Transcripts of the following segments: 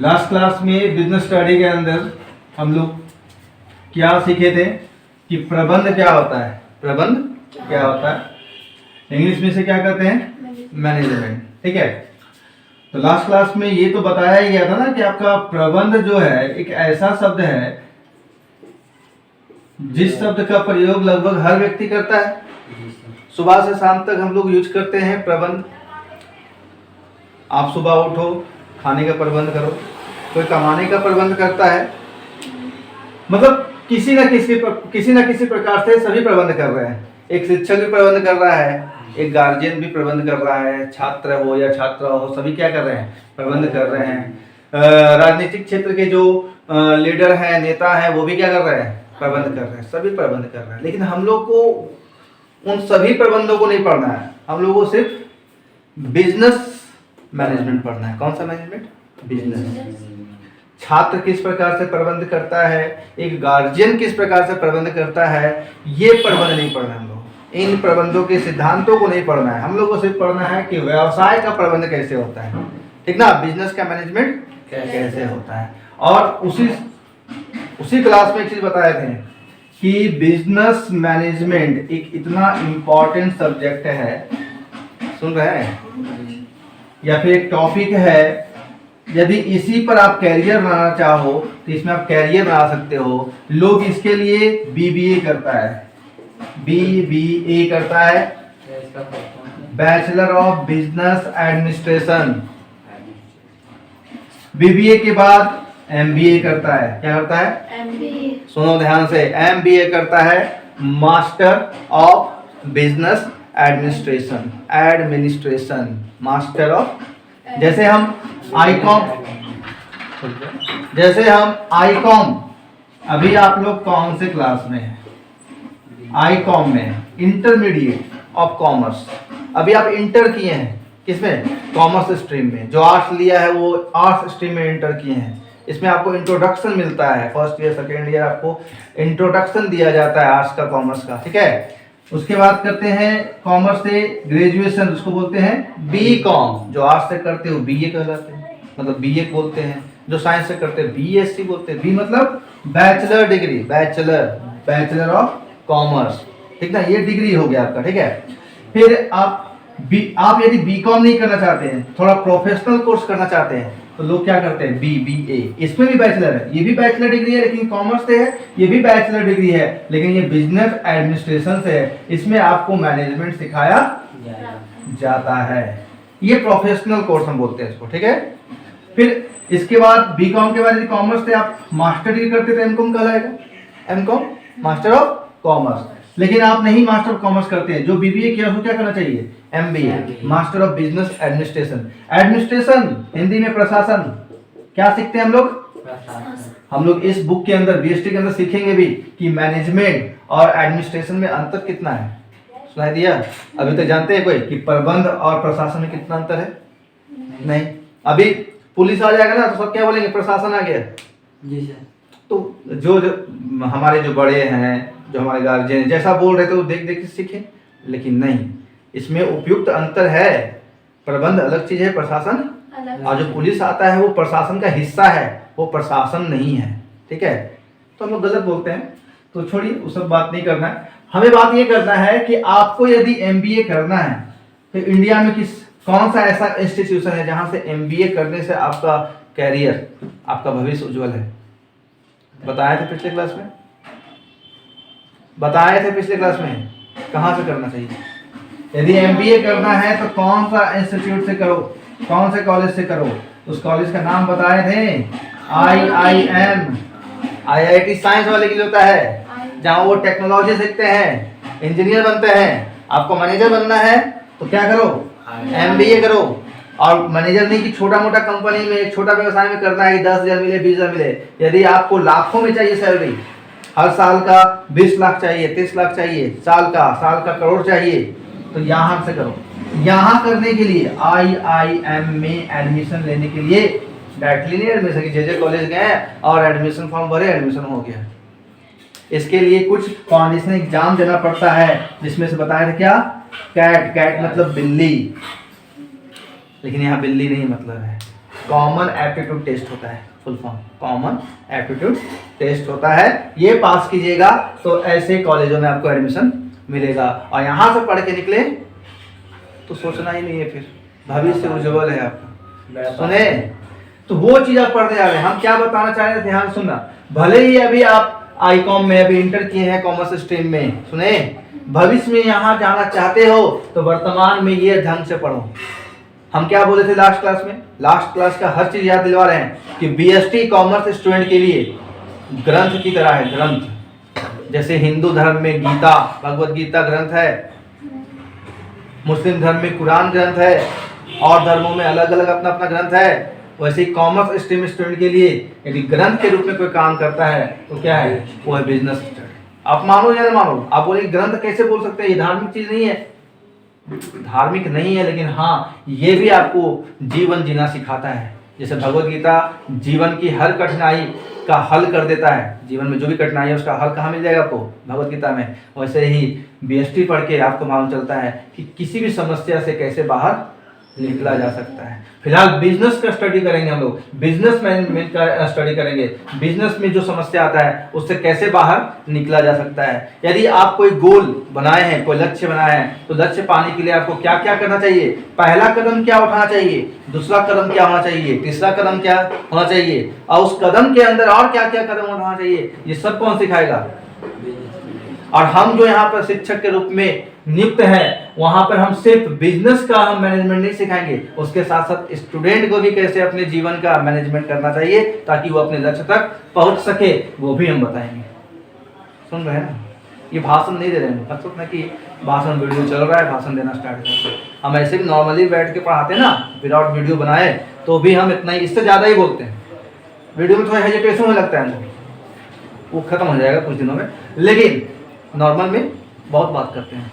Last class में business study के अंदर हम लोग क्या सीखे थे कि प्रबंध क्या होता है। प्रबंध क्या होता है इंग्लिश में से क्या कहते हैं, मैनेजमेंट। ठीक है, तो लास्ट क्लास में ये तो बताया ही गया था ना कि आपका प्रबंध जो है एक ऐसा शब्द है जिस शब्द का प्रयोग लगभग हर व्यक्ति करता है। सुबह से शाम तक हम लोग यूज करते हैं प्रबंध। आप सुबह उठो, खाने का प्रबंध करो, कोई कमाने का प्रबंध करता है, मतलब किसी न किसी प्रकार से सभी प्रबंध कर रहे हैं। एक शिक्षक भी प्रबंध कर रहा है, एक गार्जियन भी प्रबंध कर रहा है, छात्र हो या छात्रा हो सभी क्या कर रहे हैं, प्रबंध कर रहे हैं। राजनीतिक क्षेत्र के जो लीडर हैं, नेता हैं, वो भी क्या कर रहे हैं, प्रबंध कर रहे हैं। सभी प्रबंध कर रहे हैं, लेकिन हम लोग को उन सभी प्रबंधों को नहीं पढ़ना है। हम लोग को सिर्फ बिजनेस मैनेजमेंट पढ़ना है। कौन सा मैनेजमेंट, बिजनेस। छात्र किस प्रकार से प्रबंध करता है, एक गार्जियन किस प्रकार से प्रबंध करता है, ये प्रबंध नहीं पढ़ना। हम लोग इन प्रबंधों के सिद्धांतों को नहीं पढ़ना है। हम लोग को सिर्फ पढ़ना है कि व्यवसाय का प्रबंध कैसे होता है, ठीक ना, बिजनेस का मैनेजमेंट कैसे होता है। और उसी क्लास में एक चीज बताए थे कि बिजनेस मैनेजमेंट एक इतना इम्पोर्टेंट सब्जेक्ट है, सुन रहे हैं, या फिर एक टॉपिक है। यदि इसी पर आप कैरियर बनाना चाहो तो इसमें आप कैरियर बना सकते हो। लोग इसके लिए बीबीए करता है, बीबीए करता है, bachelor of business administration. BBA के बाद एमबीए करता है। क्या करता है, एमबीए। सुनो ध्यान से, एमबीए करता है, master of business administration, master of. जैसे हम आईकॉम, अभी आप लोग कौन से क्लास में हैं, आईकॉम में, इंटरमीडिएट ऑफ कॉमर्स। अभी आप इंटर किए हैं किसमें, कॉमर्स स्ट्रीम में। जो आर्ट्स लिया है वो आर्ट्स स्ट्रीम में इंटर किए हैं। इसमें आपको इंट्रोडक्शन मिलता है, फर्स्ट ईयर सेकेंड ईयर आपको इंट्रोडक्शन दिया जाता है आर्ट्स का, कॉमर्स का। ठीक है, उसके बाद करते हैं कॉमर्स से ग्रेजुएशन, उसको बोलते हैं बीकॉम। जो आर्ट्स से करते हो बीए कहलाते हैं, मतलब बीए बोलते हैं। जो साइंस से करते हैं बीएससी बोलते हैं। बी मतलब bachelor degree, bachelor of commerce. ठीक ना, ये डिग्री हो गया आपका। ठीक है, फिर आप यदि बीकॉम नहीं करना चाहते हैं, थोड़ा प्रोफेशनल कोर्स करना चाहते हैं, तो लोग क्या करते हैं, बीबीए। इसमें भी बैचलर है, ये भी बैचलर डिग्री है, लेकिन कॉमर्स से है। ये भी बैचलर डिग्री है, लेकिन ये बिजनेस एडमिनिस्ट्रेशन से है। इसमें आपको मैनेजमेंट सिखाया जाता है। ये प्रोफेशनल कोर्स हम बोलते हैं इसको। ठीक है, फिर इसके बाद बीकॉम के बाद यदि कॉमर्स से आप मास्टर डिग्री करते तो एमकॉम कहलाएगा, एमकॉम मास्टर ऑफ कॉमर्स। लेकिन आप नहीं मास्टर ऑफ कॉमर्स करते हैं, जो बीबीए किया उसको क्या करना चाहिए, MBA, master of business administration. Administration Hindi में प्रशासन। क्या सीखते हैं हम लोग, हम लोग इस बुक के अंदर, बीएसटी के अंदर सीखेंगे भी कि मैनेजमेंट और एडमिनिस्ट्रेशन में अंतर कितना है। सुनाई दिया, अभी तक जानते हैं कोई कि प्रबंध और प्रशासन में कितना अंतर है, नहीं। अभी पुलिस आ जाएगा ना तो सब क्या बोलेंगे, प्रशासन आ गया जी सर। तो जो हमारे जो बड़े हैं, जो हमारे गार्जियन जैसा बोल रहे थे वो देख देख के सीखे, लेकिन नहीं, इसमें उपयुक्त अंतर है। प्रबंध अलग चीज है, प्रशासन अलग। और जो पुलिस आता है वो प्रशासन का हिस्सा है, वो प्रशासन नहीं है। ठीक है, तो हम लोग गलत बोलते हैं, तो छोड़िए, वो सब बात नहीं करना है। हमें बात ये करना है कि आपको यदि एमबीए करना है तो इंडिया में कौन सा ऐसा इंस्टीट्यूशन है जहां से एमबीए करने से आपका कैरियर, आपका भविष्य उज्जवल है। बताए थे पिछले क्लास में, कहां से करना चाहिए। यदि एमबीए करना है तो कौन सा इंस्टीट्यूट से करो, कौन से कॉलेज से करो। उस कॉलेज का नाम बताए थे, IIM, IIT साइंस वाले के लिए होता है, जहाँ वो टेक्नोलॉजी सीखते हैं, इंजीनियर बनते हैं। आपको मैनेजर बनना है तो क्या करो, एमबीए करो। और मैनेजर नहीं कि छोटा मोटा कंपनी में, एक छोटा व्यवसाय में करना है कि 10,000 मिले, 20,000 मिले। यदि आपको लाखों में चाहिए सैलरी, हर साल का 20 लाख चाहिए, 30 लाख चाहिए, साल का करोड़ चाहिए, तो यहाँ से करो। यहाँ करने के लिए IIM में एडमिशन लेने के लिए डायरेक्टली नहीं एडमिशन की, जे कॉलेज गए और एडमिशन फॉर्म भरे, एडमिशन हो गया। इसके लिए कुछ फाउंडेशन एग्जाम देना पड़ता है, जिसमें से बताया था क्या, कैट मतलब बिल्ली, लेकिन यहाँ बिल्ली नहीं मतलब है, कॉमन एप्टीट्यूड टेस्ट होता है, full form common aptitude test होता है। ये पास कीजिएगा तो ऐसे कॉलेजों में आपको एडमिशन मिलेगा, और यहाँ से पढ़ के निकले तो सोचना ही नहीं है, फिर भविष्य उज्जवल है आपका। सुने, तो वो चीज आप पढ़ते जा रहे हैं। हम क्या बताना चाह रहे हैं, ध्यान सुनना। भले ही अभी आप आईकॉम में अभी इंटर किए हैं कॉमर्स स्ट्रीम में, सुने, भविष्य में यहाँ जाना चाहते हो तो वर्तमान में ये ढंग से पढ़ो। हम क्या बोले थे लास्ट क्लास में, लास्ट क्लास का हर चीज याद दिलवा रहे हैं कि बीएसटी कॉमर्स स्टूडेंट के लिए ग्रंथ की तरह है, ग्रंथ। जैसे हिंदू धर्म में गीता, भगवत गीता ग्रंथ है, मुस्लिम धर्म में कुरान ग्रंथ है, और धर्मों में अलग अलग अपना अपना ग्रंथ है, वैसे ही कॉमर्स स्ट्रीम स्टूडेंट के लिए यदि ग्रंथ के रूप में कोई काम करता है तो क्या है, वो है बिजनेस स्टडी। आप मानो या न मानो, आप बोले ग्रंथ कैसे बोल सकते हैं, ये धार्मिक चीज नहीं है, धार्मिक नहीं है, लेकिन हाँ ये भी आपको जीवन जीना सिखाता है। जैसे भगवत गीता जीवन की हर कठिनाई का हल कर देता है, जीवन में जो भी कठिनाई है उसका हल कहाँ मिल जाएगा आपको, भगवत गीता में। वैसे ही बीएसटी पढ़ के आपको मालूम चलता है कि किसी भी समस्या से कैसे बाहर निकला जा सकता है। फिलहाल बिजनेस का स्टडी करेंगे हम लोग, बिजनेस मैनेजमेंट का स्टडी करेंगे, बिजनेस में जो समस्या आता है उससे कैसे बाहर निकला जा सकता है। यदि आप कोई गोल बनाए हैं, कोई लक्ष्य बनाए हैं, तो लक्ष्य पाने के लिए आपको क्या क्या करना चाहिए, पहला कदम क्या उठाना चाहिए, दूसरा कदम क्या होना चाहिए, तीसरा कदम क्या होना चाहिए, और उस कदम के अंदर और क्या क्या कदम उठाना चाहिए, ये सब कौन सिखाएगा। और हम जो यहाँ पर शिक्षक के रूप में नियुक्त है, वहां पर हम सिर्फ बिजनेस का हम मैनेजमेंट नहीं सिखाएंगे, उसके साथ साथ स्टूडेंट को भी कैसे अपने जीवन का मैनेजमेंट करना चाहिए ताकि वो अपने लक्ष्य तक पहुंच सके, वो भी हम बताएंगे। सुन रहे हैं ना, ये भाषण नहीं दे रहे हैं, मतलब ना कि भाषण वीडियो चल रहा है भाषण देना स्टार्ट करते। हम ऐसे भी नॉर्मली बैठ के पढ़ाते हैं ना, विदाउट वीडियो बनाए तो भी हम इतना ही, इससे ज़्यादा ही बोलते हैं। वीडियो में थोड़ा हेजिटेशन होने लगता है, वो खत्म हो जाएगा कुछ दिनों में, लेकिन नॉर्मल में बहुत बात करते हैं।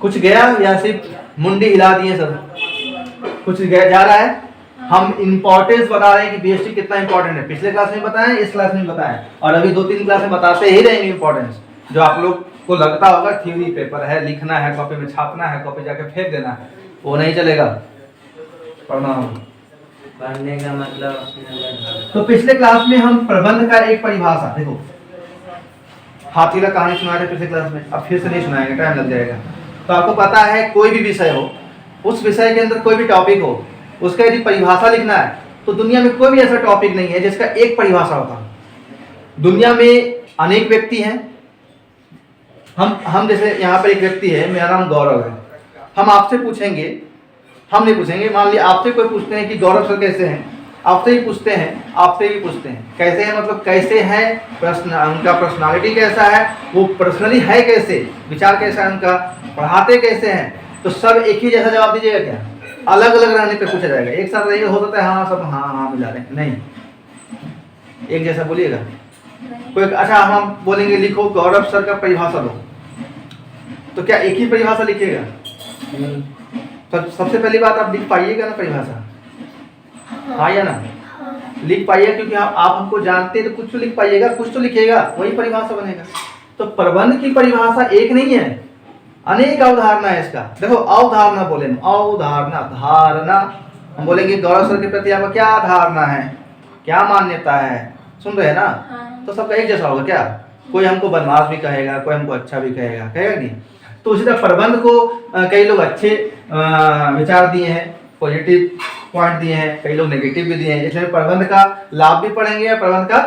कुछ गया या सिर्फ मुंडी हिला दिए सब, कुछ गया जा रहा है। हम इंपॉर्टेंस बता रहे हैं कि बीएसटी कितना इंपॉर्टेंट है, पिछले क्लास में बताया, इस क्लास में बताया, और अभी 2-3 क्लास में बताते ही रहेंगे इंपॉर्टेंस। जो आप लोग को लगता होगा थ्योरी पेपर है, लिखना है, कॉपी में छापना है, कॉपी जाके फेंक देना है, वो नहीं चलेगा, पढ़ना होगा। पढ़ने का मतलब तो पिछले क्लास में हम प्रबंध का एक परिभाषा, देखो हाथीला कहानी सुना रहे पिछले क्लास में, अब फिर से नहीं सुनाएंगे, टाइम लग जाएगा। तो आपको पता है कोई भी विषय हो, उस विषय के अंदर कोई भी टॉपिक हो, उसका यदि परिभाषा लिखना है तो दुनिया में कोई भी ऐसा टॉपिक नहीं है जिसका एक परिभाषा होता। दुनिया में अनेक व्यक्ति हैं, हम जैसे यहाँ पर एक व्यक्ति है, मेरा नाम गौरव है, हम आपसे पूछेंगे, हम नहीं पूछेंगे, मान लीजिए आपसे कोई पूछते हैं कि गौरव सर कैसे हैं, आपसे ही पूछते हैं, आपसे ही पूछते हैं कैसे हैं, मतलब कैसे हैं, प्रश्न उनका पर्सनालिटी कैसा है, वो पर्सनली है कैसे, विचार कैसा है उनका, पढ़ाते कैसे हैं, तो सब एक ही जैसा जवाब दीजिएगा क्या, अलग अलग रहने पे पूछा जाएगा। एक साथ रहिए हो सकता है हाँ सब हाँ हाँ मिला रहे, नहीं एक जैसा बोलिएगा कोई। अच्छा हम बोलेंगे लिखो गौरव सर का परिभाषा दो, तो क्या एक ही परिभाषा लिखिएगा? तो सबसे पहली बात आप लिख पाइएगा ना परिभाषा, हाँ या ना, लिख पाइएगा, क्योंकि आप हमको जानते हैं तो कुछ तो लिख पाइएगा, कुछ तो लिखिएगा, वही परिभाषा बनेगा। तो प्रबंध की परिभाषा एक नहीं है, अनेक अवधारणा है इसका। देखो अवधारणा बोले, अवधारणा, धारणा, हम बोलेंगे गौरव सर के प्रति आपका क्या धारणा है, क्या मान्यता है, सुन रहे हैं ना। तो सबका एक जैसा होगा क्या, कोई हमको बदमाश भी कहेगा, कोई हमको अच्छा भी कहेगा नहीं। तो उसी तरह प्रबंध को कई लोग अच्छे विचार दिए हैं, पॉजिटिव पॉइंट दिए हैं, कई लोग नेगेटिव भी दिए हैं, इसलिए प्रबंध का लाभ भी पढ़ेंगे और प्रबंध का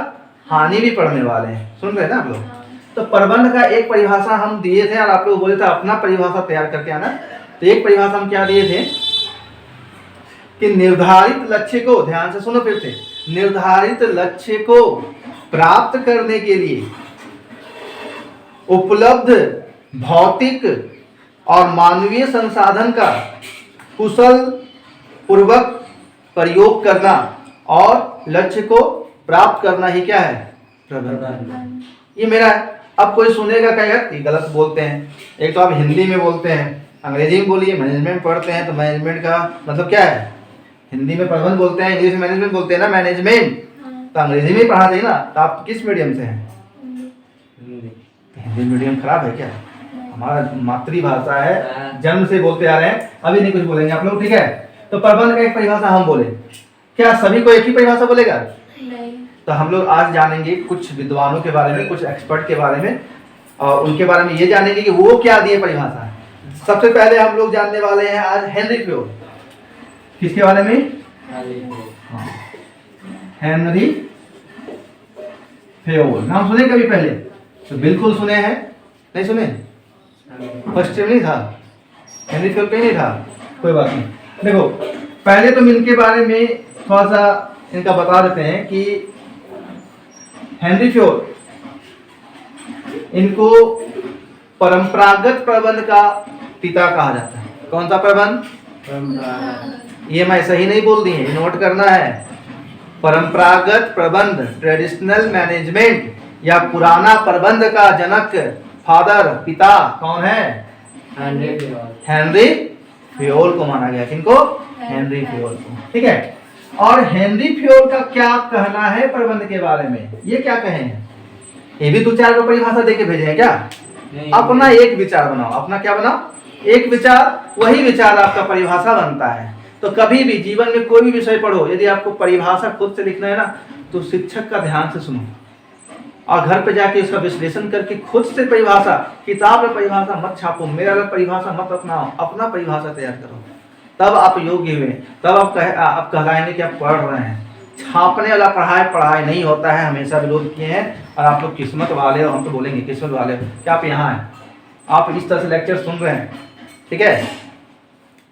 हानि भी पढ़ने वाले हैं, सुन रहे हैं ना आप लोग। तो प्रबंध का एक परिभाषा हम दिए थे और आप लोग बोले थे अपना परिभाषा तैयार करके आना। तो एक परिभाषा हम क्या दिए थे कि निर्धारित लक्ष्य को, ध्यान से सुनो फिर से, निर्धारित लक्ष्य को प्राप्त करने के लिए उपलब्ध भौतिक और मानवीय संसाधन का कुशल पूर्वक प्रयोग करना और लक्ष्य को प्राप्त करना ही क्या है, प्रबंधन। ये मेरा है। अब कोई सुनेगा कहेगा ये गलत बोलते हैं, एक तो आप हिंदी में बोलते हैं, अंग्रेजी में बोलिए, मैनेजमेंट पढ़ते हैं तो मैनेजमेंट का मतलब क्या है, हिंदी में प्रबंधन बोलते हैं, इंग्लिश में मैनेजमेंट बोलते हैं ना, मैनेजमेंट तो अंग्रेजी में पढ़ा चाहिए ना। तो आप किस मीडियम से हैं? हिंदी मीडियम खराब है क्या? हमारा मातृभाषा है, जन्म से बोलते आ रहे हैं, अभी नहीं कुछ बोलेंगे आप लोग, ठीक है। तो प्रबंध का एक परिभाषा हम बोले, क्या सभी को एक ही परिभाषा बोलेगा? नहीं। तो हम लोग आज जानेंगे कुछ विद्वानों के बारे में, कुछ एक्सपर्ट के बारे में, और उनके बारे में ये जानेंगे कि वो क्या दिए परिभाषा। सबसे पहले हम लोग जानने वाले हैं आज हेनरी फ्योल। किसके बारे में? हाँ, हेनरी फ्योल। नाम सुने कभी पहले? तो बिल्कुल सुने हैं, नहीं सुने? फर्स्ट टाइम नहीं था, हेनरी फ्योल पे नहीं था, कोई बात नहीं। देखो पहले तो इनके बारे में थोड़ा सा इनका बता देते हैं कि हेनरी फ्योल, इनको परंपरागत प्रबंध का पिता कहा जाता है। कौन सा प्रबंध? ये मैं सही नहीं बोल दिए, नोट करना है। परंपरागत प्रबंध, ट्रेडिशनल मैनेजमेंट या पुराना प्रबंध का जनक, फादर, पिता कौन है? हेनरी फ्योल को माना गया। किनको? हेनरी फ्योल को। ठीक है। और हेनरी फ्योल का क्या कहना है प्रबंध के बारे में? ये क्या कहे हैं? ये भी 2-4 को परिभाषा देके भेजे हैं क्या? अपना एक विचार बनाओ। अपना क्या बनाओ? एक विचार, वही विचार आपका परिभाषा बनता है। तो कभी भी जीवन में कोई भी विषय पढ़ो, यदि आपको परिभाषा खुद से लिखना है ना, तो शिक्षक का ध्यान से सुनो और घर पे जाके उसका विश्लेषण करके खुद से परिभाषा, किताब में परिभाषा मत छापो, मेरा अलग परिभाषा मत अपनाओ, अपना परिभाषा तैयार करो, तब आप योग्य हुए, तब आप कहलाएंगे कि आप पढ़ रहे हैं। छापने वाला पढ़ाई नहीं होता है, हमेशा विरोध किए हैं। और आप लोग किस्मत वाले हो, हम तो बोलेंगे किस्मत वाले हो कि आप यहाँ हैं, आप इस तरह से लेक्चर सुन रहे हैं। ठीक है।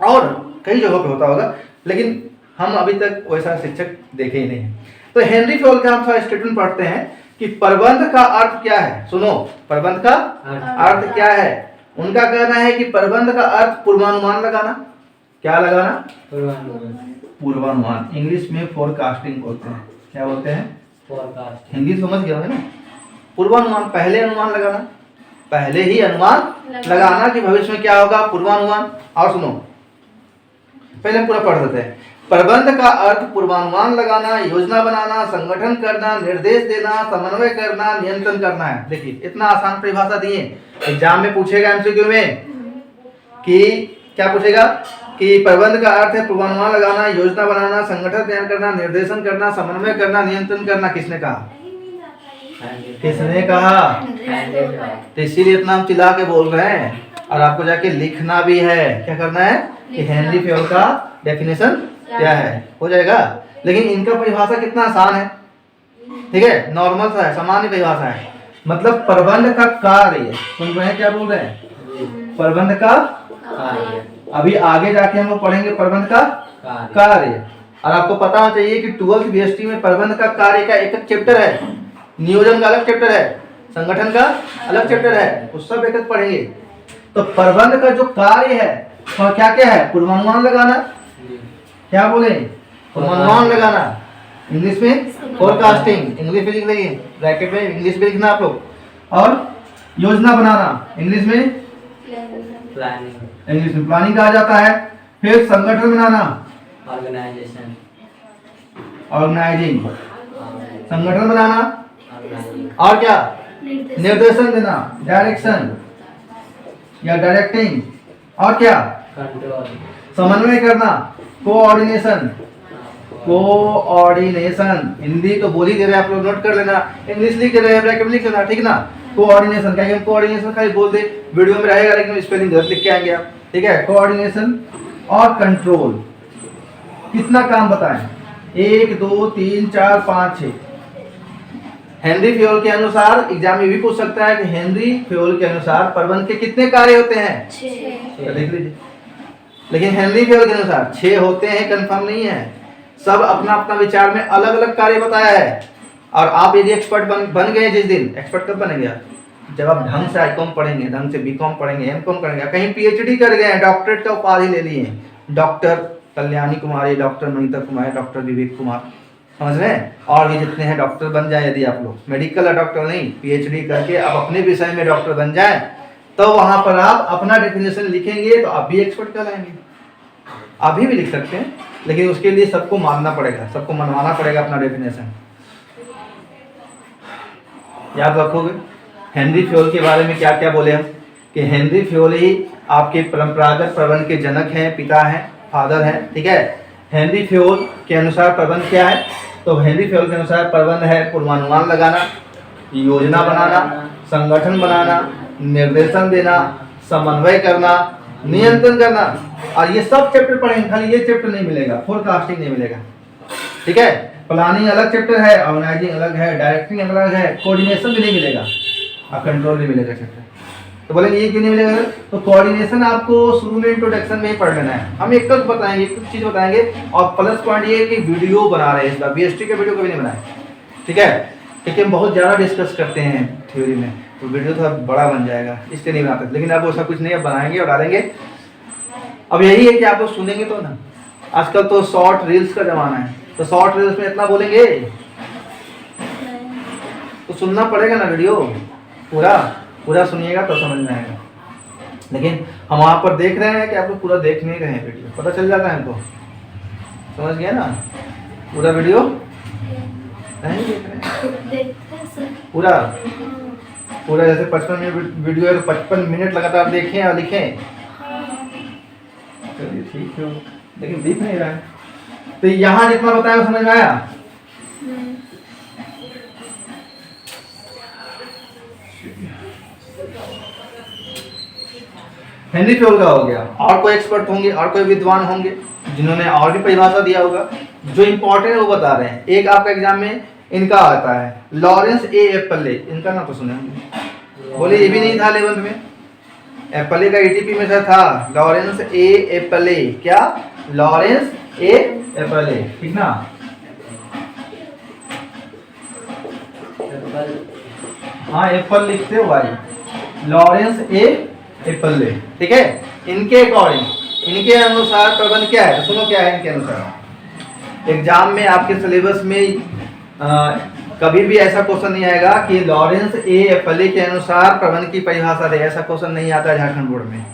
और कई जगहों पे होता होगा, लेकिन हम अभी तक वैसा शिक्षक देखे ही नहीं। तो हेनरी फ्योल का हम थोड़ा स्टेटमेंट पढ़ते हैं कि प्रबंध का अर्थ क्या है। सुनो, प्रबंध का अर्थ क्या है? उनका कहना है कि प्रबंध का अर्थ पूर्वानुमान लगाना। क्या लगाना? पूर्वानुमान। इंग्लिश में फोरकास्टिंग बोलते हैं। क्या बोलते हैं? फोरकास्ट। हिंदी समझ गया है ना? पूर्वानुमान, पहले अनुमान लगाना, पहले ही अनुमान लगाना कि भविष्य में क्या होगा, पूर्वानुमान। और सुनो, पहले पूरा पढ़ देते हैं। प्रबंध का अर्थ पूर्वानुमान लगाना, योजना बनाना, संगठन करना, निर्देश देना, समन्वय करना, नियंत्रण करना है। देखिए इतना आसान परिभाषा दिए, एग्जाम में पूछेगा एमसीक्यू में कि क्या पूछेगा कि प्रबंध का अर्थ है पूर्वानुमान लगाना, योजना बनाना, संगठन तैयार करना, निर्देशन करना, समन्वय करना, नियंत्रण करना। किसने कहा? किसने कहा? तो इसीलिए इतना हम चिल्ला के बोल रहे हैं। और आपको जाके लिखना भी है। क्या करना है कि हेनरी फ्योल का डेफिनेशन क्या है, हो जाएगा। लेकिन इनका परिभाषा कितना आसान है। ठीक है, नॉर्मल सा है, सामान्य परिभाषा है। मतलब प्रबंध का कार्य, सुन रहे हैं क्या बोल रहे हैं? प्रबंध का कार्य। अभी आगे जाके हम लोग पढ़ेंगे प्रबंध का कार्य। और आपको पता होना चाहिए कि 12th बीएसटी में प्रबंध का कार्य का एक चैप्टर है, नियोजन का अलग चैप्टर है, संगठन का अलग चैप्टर है, उस सब एक पढ़ेंगे। तो प्रबंध का जो कार्य है तो क्या क्या है? पूर्वानुमान लगाना। क्या बोले? पूर्वानुमान लगाना। इंग्लिश में फोरकास्टिंग, इंग्लिश में लिख लेंगे, ब्रैकेट में इंग्लिश में लिखना आप लोग। और योजना बनाना, इंग्लिश में प्लानिंग, इंग्लिश में प्लानिंग कहा जाता है। फिर संगठन बनाना, ऑर्गेनाइजेशन, ऑर्गेनाइजिंग, संगठन बनाना। और क्या? निर्देशन देना, डायरेक्शन या डायरेक्टिंग। और क्या? कंट्रोल, समन्वय करना, कोऑर्डिनेशन। कोऑर्डिनेशन हिंदी तो बोल ही दे रहे हैं आप लोग, नोट कर लेना। इंग्लिश लिख दे रहे हैं, ब्रैकेट में लिख लेना, ठीक ना। कोऑर्डिनेशन का हम कोऑर्डिनेशन खाली बोल दे, वीडियो में रहेगा लेकिन स्पेलिंग गलत लिख के आएंगे आप। ठीक है, कोऑर्डिनेशन और कंट्रोल। कितना काम बताएं? 1 2 3 4 5 6। हेनरी फ्योल के अनुसार एग्जाम में भी पूछ सकता है कि हेनरी फ्योल के अनुसार प्रबंध के कितने कार्य होते हैं? 6। तो देख लीजिए। लेकिन हेनरी फ्योल के अनुसार 6 होते हैं, कंफर्म नहीं है। सब अपना अपना विचार में अलग अलग कार्य बताया है। और आप यदि एक्सपर्ट बन गए जिस दिन, एक्सपर्ट कब बनेंगे आप? जब आप ढंग से आईकॉम पढ़ेंगे, ढंग से बीकॉम पढ़ेंगे, एमकॉम करेंगे, कहीं पीएचडी कर गए, डॉक्टरेट का उपाधि ले लिए, डॉक्टर कल्याणी कुमारी, डॉक्टर मनीता कुमारी, डॉक्टर विवेक कुमार, समझ रहे हैं? और भी जितने हैं डॉक्टर बन जाए यदि आप लोग, मेडिकल डॉक्टर नहीं, पीएचडी करके आप अपने विषय में डॉक्टर बन जाए, तो वहां पर आप अपना डेफिनेशन लिखेंगे तो आप भी एक्सपर्ट कहलाएंगे। अभी भी लिख सकते हैं, लेकिन उसके लिए सबको मानना पड़ेगा, सबको मनवाना पड़ेगा अपना डेफिनेशन। याद रखोगे हेनरी फ्योल के बारे में क्या क्या बोले हम कि हेनरी फ्योल ही आपके परंपरागत प्रबंध के जनक हैं, पिता हैं। फादर हैं, ठीक है। हेनरी फ्योल के अनुसार प्रबंध क्या है? तो हेनरी फ्योल के अनुसार प्रबंध है पूर्वानुमान लगाना, योजना बनाना, संगठन बनाना, निर्देशन देना, समन्वय करना, नियंत्रण करना। और ये सब चैप्टर पढ़ेंगे, खाली ये चैप्टर नहीं मिलेगा, फोरकास्टिंग नहीं मिलेगा, ठीक है। प्लानिंग अलग चैप्टर है, ऑर्गेनाइजिंग अलग है, डायरेक्टिंग अलग है, कोऑर्डिनेशन भी नहीं मिलेगा और कंट्रोल भी मिलेगा चैप्टर। तो बोलेंगे ये क्यों नहीं मिलेगा? तो कोऑर्डिनेशन आपको शुरू में इंट्रोडक्शन में ही पढ़ लेना है। हम एक बताएंगे, एक चीज बताएंगे। और प्लस पॉइंट ये है कि वीडियो बना रहे हैं इसका, बीएसटी के वीडियो कभी नहीं बनाए, ठीक है, क्योंकि हम बहुत ज़्यादा डिस्कस करते हैं थ्योरी में, तो वीडियो थोड़ा बड़ा बन जाएगा, इसलिए नहीं बनाते। लेकिन अब वो सब कुछ नहीं, अब बनाएंगे और डालेंगे। अब यही है कि आप लोग सुनेंगे तो ना, आजकल तो शॉर्ट रील्स का जमाना है, तो शॉर्ट रील्स में इतना बोलेंगे तो सुनना पड़ेगा ना वीडियो, पूरा सुनिएगा तो समझ में आएगा। लेकिन हम वहाँ पर देख रहे हैं कि आप लोग पूरा देख नहीं रहे हैं वीडियो, पता चल जाता है हमको, समझ गया ना? पूरा वीडियो नहीं देख रहे हैं, पूरा जैसे 55 मिनट वीडियो है तो 55 मिनट लगातार देखें और लिखें। चलिए ठीक है, लेकिन दिख नहीं रहा है। तो यहाँ जितना बताया समझ में आया? हेनरी फ्योल का हो गया। और कोई एक्सपर्ट होंगे, और कोई विद्वान होंगे जिन्होंने और भी परिभाषा दिया होगा, जो इंपॉर्टेंट है वो बता रहे हैं। एक आपका एग्जाम में इनका आता है, लॉरेंस ए एप्पले, इनका नाम तो सुने होंगे, बोले ये भी नहीं था 11th में, एप्पले का एटीपी में से था, लॉरेंस ए एप्पले। क्या? लॉरेंस ए एप्पले, ठीक ना? हाँ, एप्पल लिखते हो भाई, लॉरेंस ए एप्पले, ठीक है। इनके अकॉर्डिंग, इनके अनुसार प्रबंध क्या है? तो सुनो क्या है इनके अनुसार। एग्जाम में आपके सिलेबस में कभी भी ऐसा क्वेश्चन नहीं आएगा कि लॉरेंस ए एप्पले के अनुसार प्रबंध की परिभाषा दे, ऐसा क्वेश्चन नहीं आता है झारखंड बोर्ड में,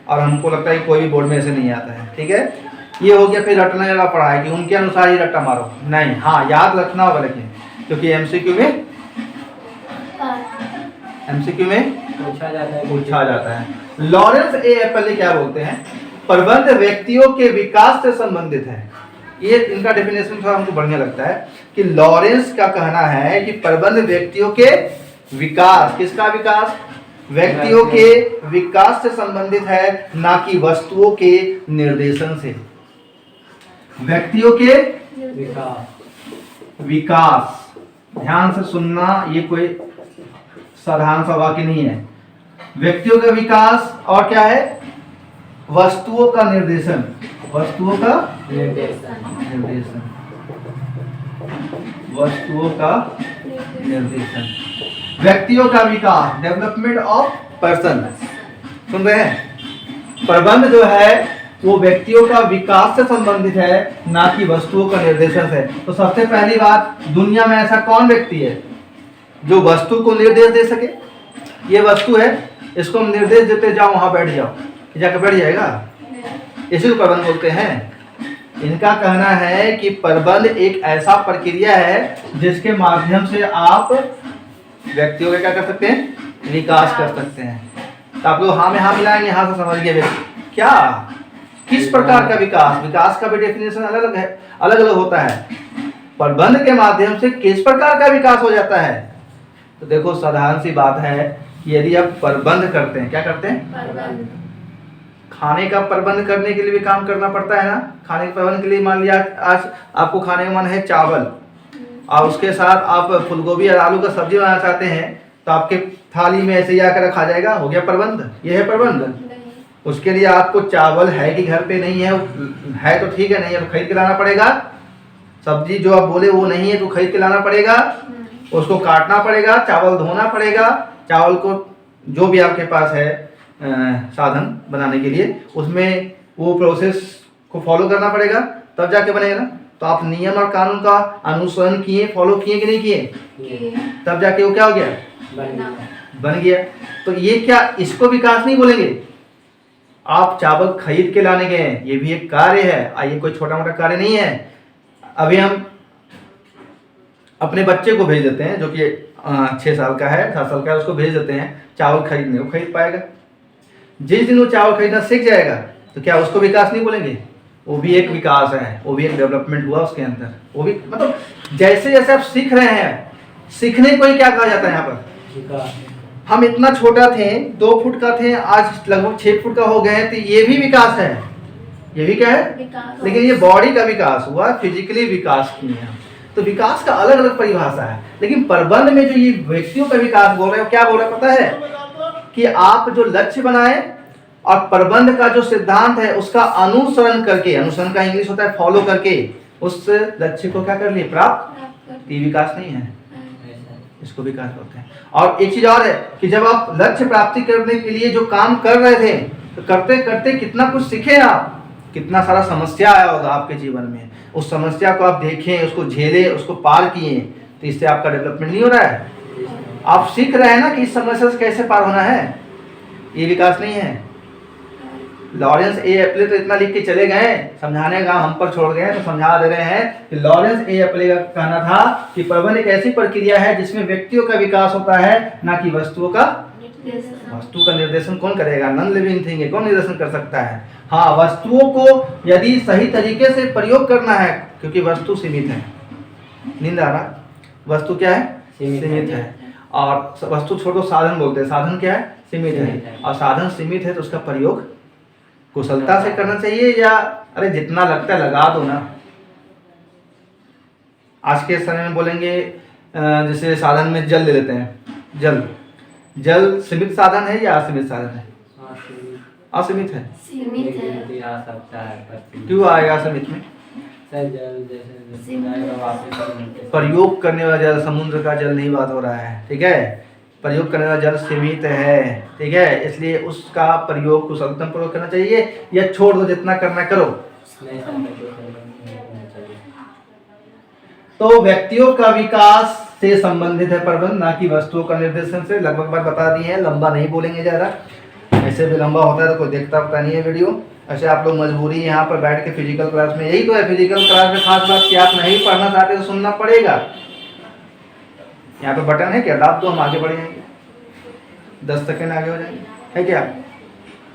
और हमको लगता है कि कोई भी बोर्ड में ऐसे नहीं आता है, ठीक है। ये हो गया। फिर रटने वाला पढ़ा है कि उनके अनुसार ही रट्टा मारो, नहीं, हाँ याद रखना होगा, लेकिन क्योंकि एमसीक्यू में पूछा जाता है। लॉरेंस ए एप्पले क्या बोलते हैं? प्रबंध व्यक्तियों के विकास से संबंधित है। ये इनका डेफिनेशन थोड़ा हमको बढ़िया लगता है कि लॉरेंस का कहना है कि प्रबंध व्यक्तियों के विकास, किसका विकास? व्यक्तियों के विकास से संबंधित है, ना कि वस्तुओं के निर्देशन से। व्यक्तियों के विकास, ध्यान से सुनना, ये कोई साधारण सा वाक्य नहीं है। व्यक्तियों का विकास और क्या है? वस्तुओं का निर्देशन, वस्तुओं का निर्देशन, वस्तुओं का निर्देशन, व्यक्तियों का विकास, डेवलपमेंट ऑफ पर्सन। सुन रहे हैं? प्रबंध जो है वो व्यक्तियों का विकास से संबंधित है, ना कि वस्तुओं का निर्देशन से। तो सबसे पहली बात, दुनिया में ऐसा कौन व्यक्ति है जो वस्तु को निर्देश दे सके? ये वस्तु है, इसको हम निर्देश देते जाओ, वहां बैठ जाओ, जाकर बैठ जाएगा? इसी को प्रबंध बोलते हैं। इनका कहना है कि प्रबंध एक ऐसा प्रक्रिया है जिसके माध्यम से आप व्यक्तियों का क्या कर सकते हैं? विकास कर सकते हैं। तो आप लोग हाँ में हाँ मिलाएंगे, हाँ से समझ गए क्या? किस प्रकार का विकास? विकास का भी डेफिनेशन अलग अलग है, अलग अलग होता है। प्रबंध के माध्यम से किस प्रकार का विकास हो जाता है? तो देखो, साधारण सी बात है, यदि आप प्रबंध करते हैं, क्या करते हैं? खाने का प्रबंध करने के लिए भी काम करना पड़ता है ना। खाने के प्रबंध के लिए मान लिया आज आपको खाने का मन है चावल, और उसके साथ आप फूलगोभी और आलू का सब्जी बनाना चाहते हैं, तो आपके थाली में ऐसे ही आकर रखा जाएगा, हो गया प्रबंध। ये है प्रबंध। उसके लिए आपको चावल है कि घर पे नहीं है तो ठीक है, नहीं है तो खरीद के लाना पड़ेगा। सब्जी जो आप बोले वो नहीं है तो खरीद के लाना पड़ेगा, उसको काटना पड़ेगा, चावल धोना पड़ेगा, चावल को जो भी आपके पास है साधन बनाने के लिए, उसमें वो प्रोसेस को फॉलो करना पड़ेगा, तब जाके बनेगा ना। तो आप नियम और कानून का अनुसरण किए, फॉलो किए कि नहीं किए, तब जाके वो क्या हो गया? बन गया। तो ये क्या, इसको विकास नहीं बोलेंगे? आप चावल खरीद के लाने गए, ये भी एक कार्य है, ये कोई छोटा मोटा कार्य नहीं है। अभी हम अपने बच्चे को भेज देते हैं जो कि 6 साल का है, 7 साल का है, उसको भेज देते हैं चावल खरीदने, वो खरीद पाएगा? जिस दिन वो चावल खरीदना सीख जाएगा तो क्या उसको विकास नहीं बोलेंगे? वो भी एक विकास है, वो भी एक डेवलपमेंट हुआ उसके अंदर। वो भी मतलब जैसे जैसे आप सीख रहे हैं, सीखने को ही क्या कहा जाता है यहाँ पर? विकास। हम इतना छोटा थे, 2 फुट का थे, आज लगभग 6 फुट का हो गए हैं, तो ये भी विकास है। ये भी क्या है? विकास। लेकिन ये बॉडी का विकास हुआ, फिजिकली विकास किए हैं। तो विकास का अलग अलग परिभाषा है, लेकिन प्रबंध में जो ये व्यक्तियों का विकास बोल रहे हैं, क्या बोल रहे हैं पता है? कि आप जो लक्ष्य बनाए और प्रबंध का जो सिद्धांत है उसका अनुसरण करके, अनुसरण का इंग्लिश होता है फॉलो करके, उस लक्ष्य को क्या कर लिए? प्राप्त। ये विकास नहीं है, इसको विकास बोलते हैं। और एक चीज और है कि जब आप लक्ष्य प्राप्ति करने के लिए जो काम कर रहे थे, तो करते करते कितना कुछ सीखे आप, कितना सारा समस्या आया होगा आपके जीवन में, उस समस्या को आप देखें, उसको झेले, उसको पार किए, तो इससे आपका डेवलपमेंट नहीं हो रहा है। आप सीख रहे हैं ना कि इस समस्या से कैसे पार होना है, ये विकास नहीं है। लॉरेंस ए एप्ले तो इतना लिख के चले गए, समझाने का हम पर छोड़ गए, तो समझा दे रहे हैं कि लॉरेंस ए एप्ले का कहना था कि प्रबंध एक ऐसी प्रक्रिया है जिसमें व्यक्तियों का विकास होता है, ना कि वस्तुओं का। वस्तु का निर्देशन कौन करेगा? नॉन लिविंग थिंग है, कौन निर्देशन कर सकता है? हाँ, वस्तुओं को यदि सही तरीके से प्रयोग करना है, क्योंकि वस्तु सीमित है। नींद आ रहा? वस्तु क्या है? सीमित है। और वस्तु छोड़ो, साधन बोलते हैं, साधन क्या है? सीमित है। और साधन सीमित है तो उसका प्रयोग कुशलता से करना चाहिए, या अरे जितना लगता है लगा दो ना। आज के समय में बोलेंगे जैसे साधन में जल ले लेते हैं, जल सीमित साधन है या असीमित साधन है? असीमित है। सीमित है। आ सकता है, क्यों आएगा असीमित में? प्रयोग करने वाला जल, समुद्र का जल नहीं बात हो रहा है, ठीक है? प्रयोग करने वाला जल सीमित है, ठीक है? इसलिए उसका प्रयोग कुशलतम प्रयोग करना चाहिए, या छोड़ दो, जितना करना करो। तो व्यक्तियों का विकास से संबंधित है प्रबंध, ना कि वस्तुओं का निर्देशन से। लगभग बात बता दी है, लंबा नहीं बोलेंगे ज्यादा, ऐसे भी लंबा होता है तो कोई देखता पता नहीं है वीडियो। ऐसे आप लोग मजबूरी यहाँ पर बैठ के फिजिकल क्लास में, यही तो है फिजिकल क्लास में खास बात कि आप नहीं पढ़ना चाहते तो सुनना पड़ेगा। यहाँ पे बटन है क्या, दाब तो हम आगे बढ़ जाएंगे, 10 सेकेंड आगे हो जाएंगे, है क्या?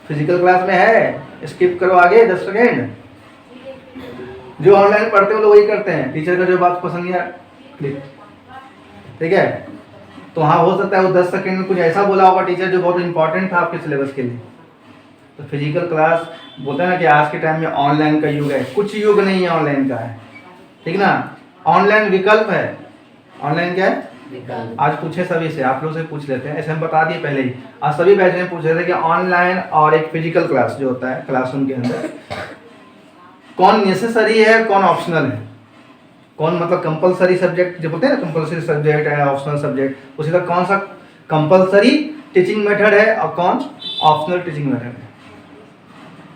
फिजिकल क्लास में है, स्किप करो आगे 10 सेकेंड। जो ऑनलाइन पढ़ते हो लोग वही करते हैं, टीचर का जो बात पसंद नहीं आया क्लिक, ठीक है? तो हाँ, हो सकता है वो 10 सेकेंड में कुछ ऐसा बोला होगा टीचर जो बहुत इंपॉर्टेंट था आपके सिलेबस के लिए। तो फिजिकल क्लास बोलते हैं ना कि आज के टाइम में ऑनलाइन का युग है, कुछ युग नहीं है ऑनलाइन का है, ठीक ना? ऑनलाइन विकल्प है। ऑनलाइन क्या है? आज पूछे सभी से, आप लोग से पूछ लेते हैं, ऐसे हम बता दिए पहले ही। आज सभी बैच में पूछ रहे थे कि ऑनलाइन और एक फिजिकल क्लास जो होता है क्लासरूम के अंदर, कौन नेसेसरी है, कौन ऑप्शनल है, कौन मतलब कंपलसरी सब्जेक्ट जो बोलते हैं ना, कंपलसरी सब्जेक्ट है, ऑप्शनल सब्जेक्ट, उसी तरह कौन सा कंपलसरी टीचिंग मेथड है और कौन ऑप्शनल टीचिंग मेथड है।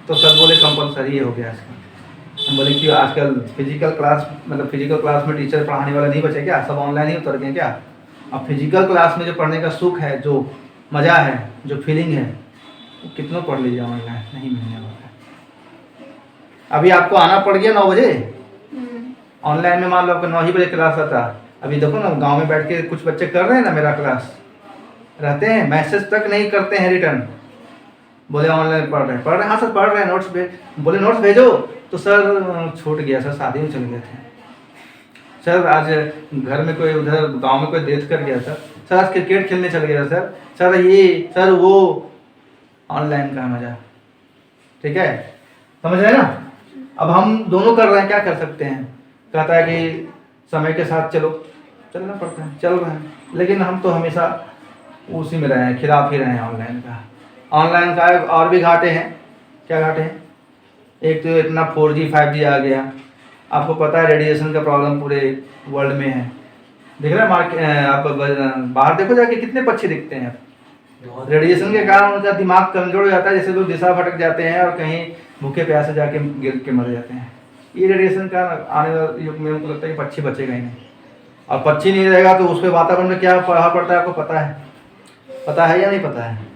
तो सब बोले कंपलसरी हो गया आजकल। हम बोले कि आजकल फिजिकल क्लास मतलब फिजिकल क्लास में टीचर पढ़ाने वाला नहीं बचे क्या, सब ऑनलाइन ही उतर गए क्या? अब फिजिकल क्लास में जो पढ़ने का सुख है, जो मज़ा है, जो फीलिंग है, वो कितनों पढ़ लीजिए ऑनलाइन नहीं मिलने वाला है। अभी आपको आना पड़ गया 9 बजे, ऑनलाइन में मान लो आपका 9 ही बजे क्लास आता। अभी देखो ना, गांव में बैठ के कुछ बच्चे कर रहे हैं ना मेरा क्लास, रहते हैं, मैसेज तक नहीं करते हैं रिटर्न, बोले ऑनलाइन पढ़ रहे हैं। हाँ सर पढ़ रहे हैं, नोट्स भेज, बोले नोट्स भेजो, तो सर छूट गया सर, शादी में चल गए थे सर, आज घर में कोई उधर गांव में कोई डेथ कर गया सर आज क्रिकेट खेलने चल गया सर ये सर वो, ऑनलाइन का मजा, ठीक है? समझ रहे हैं ना? अब हम दोनों कर रहे हैं, क्या कर सकते हैं? कहता है कि समय के साथ चलो, चलना पड़ता है, चल रहे हैं, लेकिन हम तो हमेशा उसी में रहे हैं, खिलाफ ही रहे हैं ऑनलाइन का। ऑनलाइन का और भी घाटे हैं। क्या घाटे हैं? एक तो इतना 4G 5G आ गया, आपको पता है रेडिएशन का प्रॉब्लम पूरे वर्ल्ड में है। देख रहे हैं आप बाहर देखो जाके कितने पक्षी दिखते हैं। रेडिएशन के कारण उनका दिमाग कमजोर हो जाता है, जैसे लोग दिशा भटक जाते हैं और कहीं भूखे प्यासे जाके गिर के मर जाते हैं। ये रेडिएशन का आने वाले युग में हमको लगता है कि पक्षी बचेगा ही नहीं, और पक्षी नहीं रहेगा तो उसके वातावरण में क्या प्रभाव पड़ता है आपको पता है? पता है या नहीं पता है?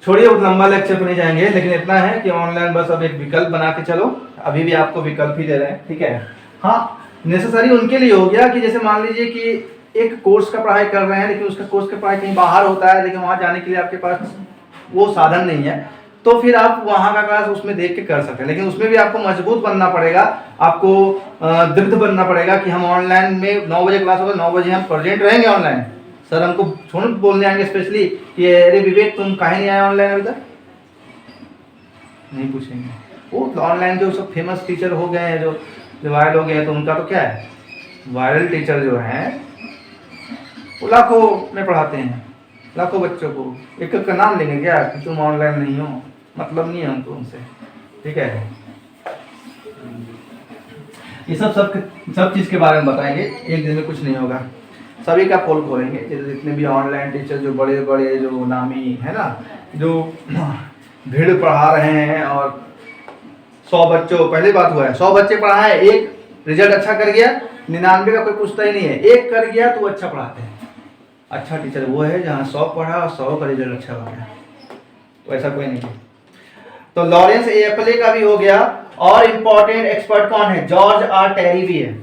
छोड़िए, उस लंबा लेक्चर पर नहीं जाएंगे, लेकिन इतना है कि ऑनलाइन बस अब एक विकल्प बना के चलो, अभी भी आपको विकल्प ही दे रहे हैं, ठीक है? हाँ, नेसेसरी उनके लिए हो गया कि जैसे मान लीजिए कि एक कोर्स का पढ़ाई कर रहे हैं, लेकिन उसका कोर्स का पढ़ाई कहीं बाहर होता है, लेकिन वहाँ जाने के लिए आपके पास वो साधन नहीं है, तो फिर आप वहाँ का क्लास उसमें देख के कर सकते हैं, लेकिन उसमें भी आपको मजबूत बनना पड़ेगा, आपको दृढ़ बनना पड़ेगा कि हम ऑनलाइन में 9 बजे क्लास होगा, 9 बजे हम प्रेजेंट रहेंगे ऑनलाइन। सर हमको छोड़ बोलने आएंगे स्पेशली कि अरे विवेक तुम काहे नहीं आए ऑनलाइन अभी तक, नहीं पूछेंगे। वो ऑनलाइन जो सब फेमस टीचर हो गए हैं, जो वायरल हो गए हैं, तो उनका तो क्या है, वायरल टीचर जो हैं वो लाखों में पढ़ाते हैं, लाखों बच्चों को। एक एक का नाम लेंगे क्या कि तुम ऑनलाइन नहीं हो, मतलब नहीं है हमको उनसे, ठीक है। ये सब चीज़ के बारे में बताएंगे, एक दिन में कुछ नहीं होगा, सभी का पोल खोलेंगे। जितने भी ऑनलाइन टीचर जो बड़े बड़े जो नामी है ना, जो भीड़ पढ़ा रहे हैं, और 100 बच्चों, पहली बात हुआ है 100 बच्चे पढ़ाए, एक रिजल्ट अच्छा कर गया, 99 का कोई पूछता ही नहीं है, एक कर गया तो अच्छा पढ़ाते हैं। अच्छा टीचर वो है जहाँ 100 पढ़ा और 100 का रिजल्ट अच्छा हो गया, तो ऐसा कोई नहीं है। तो लॉरेंस एपले का भी हो गया, और इम्पोर्टेंट एक्सपर्ट कौन है, जॉर्ज आर टेरी भी है।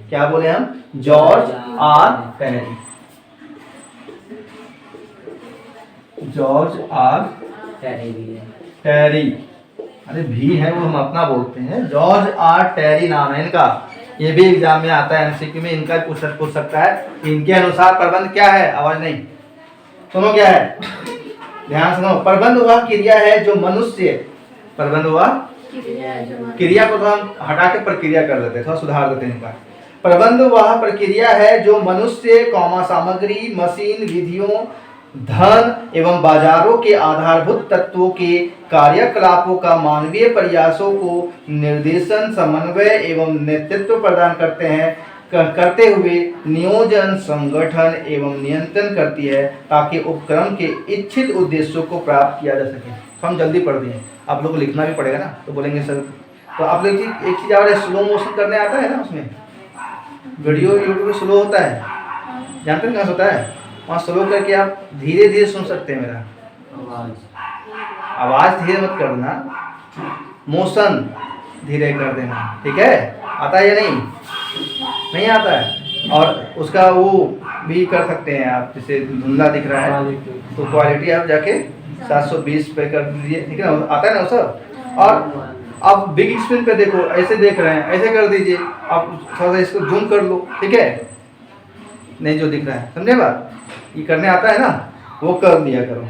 क्या बोले हम, George R Terry, George R Terry, अरे भी है वो हम अपना बोलते हैं, जॉर्ज आर टेरी नाम है इनका। ये भी एग्जाम में आता है, एमसीक्यू में इनका पूछ सकता है। इनके अनुसार प्रबंध क्या है, आवाज नहीं, सुनो क्या है, ध्यान सुनो। प्रबंध वह क्रिया है जो मनुष्य, प्रबंध वह क्रिया को तो हम हटा के प्रक्रिया कर देते हैं, थोड़ा सुधार देते हैं इनका। प्रबंध वह प्रक्रिया है जो मनुष्य, सामग्री, मशीन, विधियों, धन एवं बाजारों के आधारभूत तत्वों के कार्यकलापों का मानवीय प्रयासों को निर्देशन, समन्वय एवं नेतृत्व प्रदान करते हुए नियोजन, संगठन एवं नियंत्रण करती है, ताकि उपक्रम के इच्छित उद्देश्यों को प्राप्त किया जा सके। तो हम जल्दी पढ़ दिए, आप लोग को लिखना भी पड़ेगा ना, तो बोलेंगे सर। तो आप लोग एक चीज़ और है, स्लो मोशन करने आता है ना, उसमें वीडियो यूट्यूब में स्लो होता है, जानते हैं कहाँ होता है, वहाँ स्लो करके आप धीरे धीरे सुन सकते हैं मेरा आवाज़ धीरे मत करना, मोशन धीरे कर देना, ठीक है। आता है या नहीं आता है। और उसका वो भी कर सकते हैं आप, जैसे धुंधला दिख रहा है तो क्वालिटी आप जाके 720 पे कर दीजिए, ठीक है ना, आता है ना वो सब। और आप बिग स्क्रीन पे देखो, ऐसे देख रहे हैं, ऐसे कर दीजिए, आप थोड़ा सा इसको जूम कर लो, ठीक है, नहीं जो दिख रहा है, समझे बात, ये करने आता है ना, वो कर लिया करो।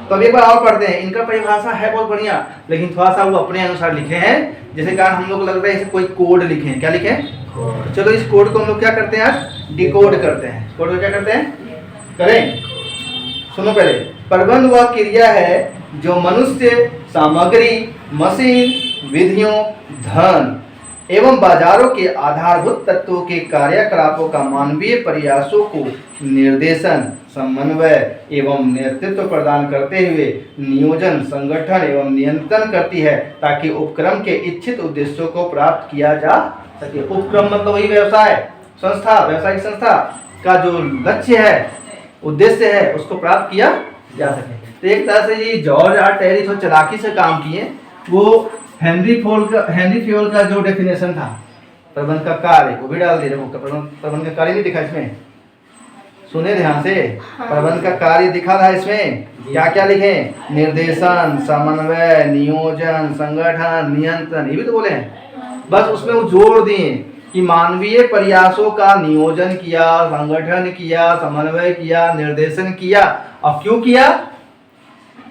तो अब एक बार और पढ़ते हैं, इनका परिभाषा है बहुत बढ़िया, लेकिन थोड़ा सा वो अपने अनुसार लिखे हैं, जैसे कारण हम लोग लग रहा है जैसे कोई कोड लिखे हैं, क्या लिखे हैं, चलो इस कोड को हम लोग क्या करते हैं आज, डिकोड करते हैं। कोड को क्या करते हैं, करें, सुनो पहले। प्रबंध वह क्रिया है जो मनुष्य, सामग्री, मशीन, विधियों, धन एवं बाजारों के आधारभूत तत्वों के कार्यकलापों का मानवीय प्रयासों को निर्देशन, समन्वय एवं नेतृत्व प्रदान करते हुए नियोजन, संगठन एवं नियंत्रण करती है, ताकि उपक्रम के इच्छित उद्देश्यों को प्राप्त किया जा सके। उपक्रम मतलब वही व्यवसाय संस्था, व्यावसायिक संस्था का जो लक्ष्य है, उद्देश्य है, उसको प्राप्त किया जा सके। तो एक तरह से ये जॉर्ज आर टेरी थोड़ा चालाकी से काम किए। वो हेनरी फ्योल का जो डेफिनेशन था प्रबंध का कार्य, वो भी डाल दिया। प्रबंध का कार्य नहीं दिखा इसमें, सुने ध्यान से, प्रबंध का कार्य दिखा था इसमें, क्या क्या लिखे, निर्देशन, समन्वय, नियोजन, संगठन, नियंत्रण, ये भी तो बोले हैं। बस उसमें वो जोड़ दिए कि मानवीय प्रयासों का नियोजन किया, संगठन किया, समन्वय किया, निर्देशन किया। और क्यों किया,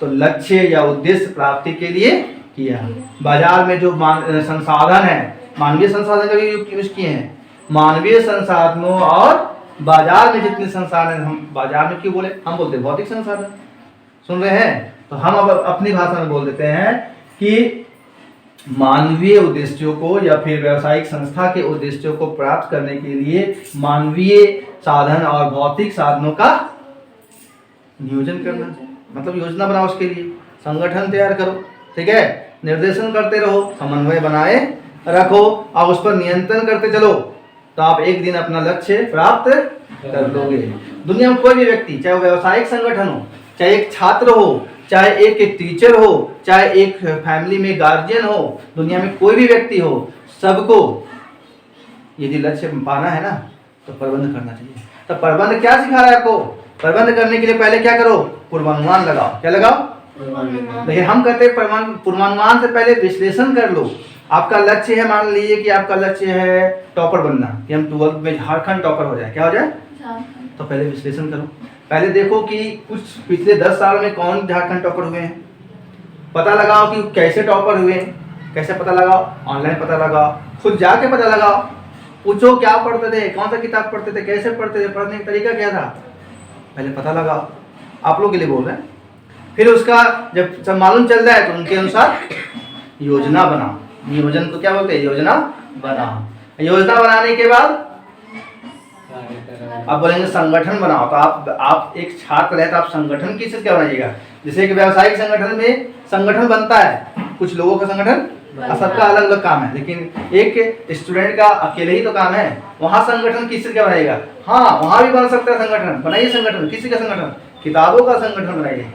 तो लक्ष्य या उद्देश्य प्राप्ति के लिए किया। बाजार में जो संसाधन है, मानवीय संसाधन का भी यूज किए हैं, मानवीय संसाधनों और बाजार में जितने संसाधन, हम बाजार में क्यों बोले, हम बोलते हैं भौतिक संसाधन, सुन रहे हैं, तो हम अब अपनी भाषा में बोल देते हैं कि मानवीय उद्देश्यों को या फिर व्यावसायिक संस्था के उद्देश्यों को प्राप्त करने के लिए मानवीय साधन और भौतिक साधनों का नियोजन करना, मतलब योजना बनाओ, उसके लिए संगठन तैयार करो, ठीक है, निर्देशन करते रहो, समन्वय बनाए रखो और उस पर नियंत्रण करते चलो, तो आप एक दिन अपना लक्ष्य प्राप्त कर लोगे। दुनिया में कोई भी व्यक्ति, चाहे वो व्यावसायिक संगठन हो, चाहे एक छात्र हो, चाहे एक टीचर हो, चाहे एक फैमिली में गार्जियन हो, दुनिया में कोई भी व्यक्ति हो, सबको यदि लक्ष्य पाना है ना, तो प्रबंध करना चाहिए। तो प्रबंध क्या सिखा रहा है आपको, प्रबंध करने के लिए पहले क्या करो, पूर्वानुमान लगाओ। क्या लगाओ, लेकिन हम कहते हैं पूर्वानुमान से पहले विश्लेषण कर लो। आपका लक्ष्य है, मान लीजिए कि आपका लक्ष्य है टॉपर बनना, कि हम 12th में झारखंड टॉपर हो जाए, क्या हो जाए, तो पहले विश्लेषण करो। पहले देखो कि कुछ पिछले 10 साल में कौन झारखंड टॉपर हुए हैं, पता लगाओ कि कैसे टॉपर हुए हैं। कैसे पता लगाओ, ऑनलाइन पता लगाओ, खुद जाके पता लगाओ, पूछो क्या पढ़ते थे, कौन सा किताब पढ़ते थे, कैसे पढ़ते थे, पढ़ने का तरीका क्या था, पहले पता लगाओ। आप लोग के लिए बोल रहे हैं। फिर उसका जब सब मालूम चल जाए तो उनके अनुसार योजना बनाओ। नियोजन को क्या बोलते हैं, योजना बनाओ। योजना बनाने के बाद आप बोलेंगे संगठन बनाओ। तो आप एक छात्र है तो आप संगठन किस चीज का बनाइएगा। जैसे कि व्यावसायिक संगठन में संगठन बनता है, कुछ लोगों का संगठन, सबका अलग अलग काम है, लेकिन एक स्टूडेंट का अकेले ही तो काम है। वहाँ संगठन किस चीज का बनाइएगा, हाँ वहाँ भी बन सकता है संगठन, बनाइए संगठन। किसी का संगठन, किताबों का संगठन बनाइए।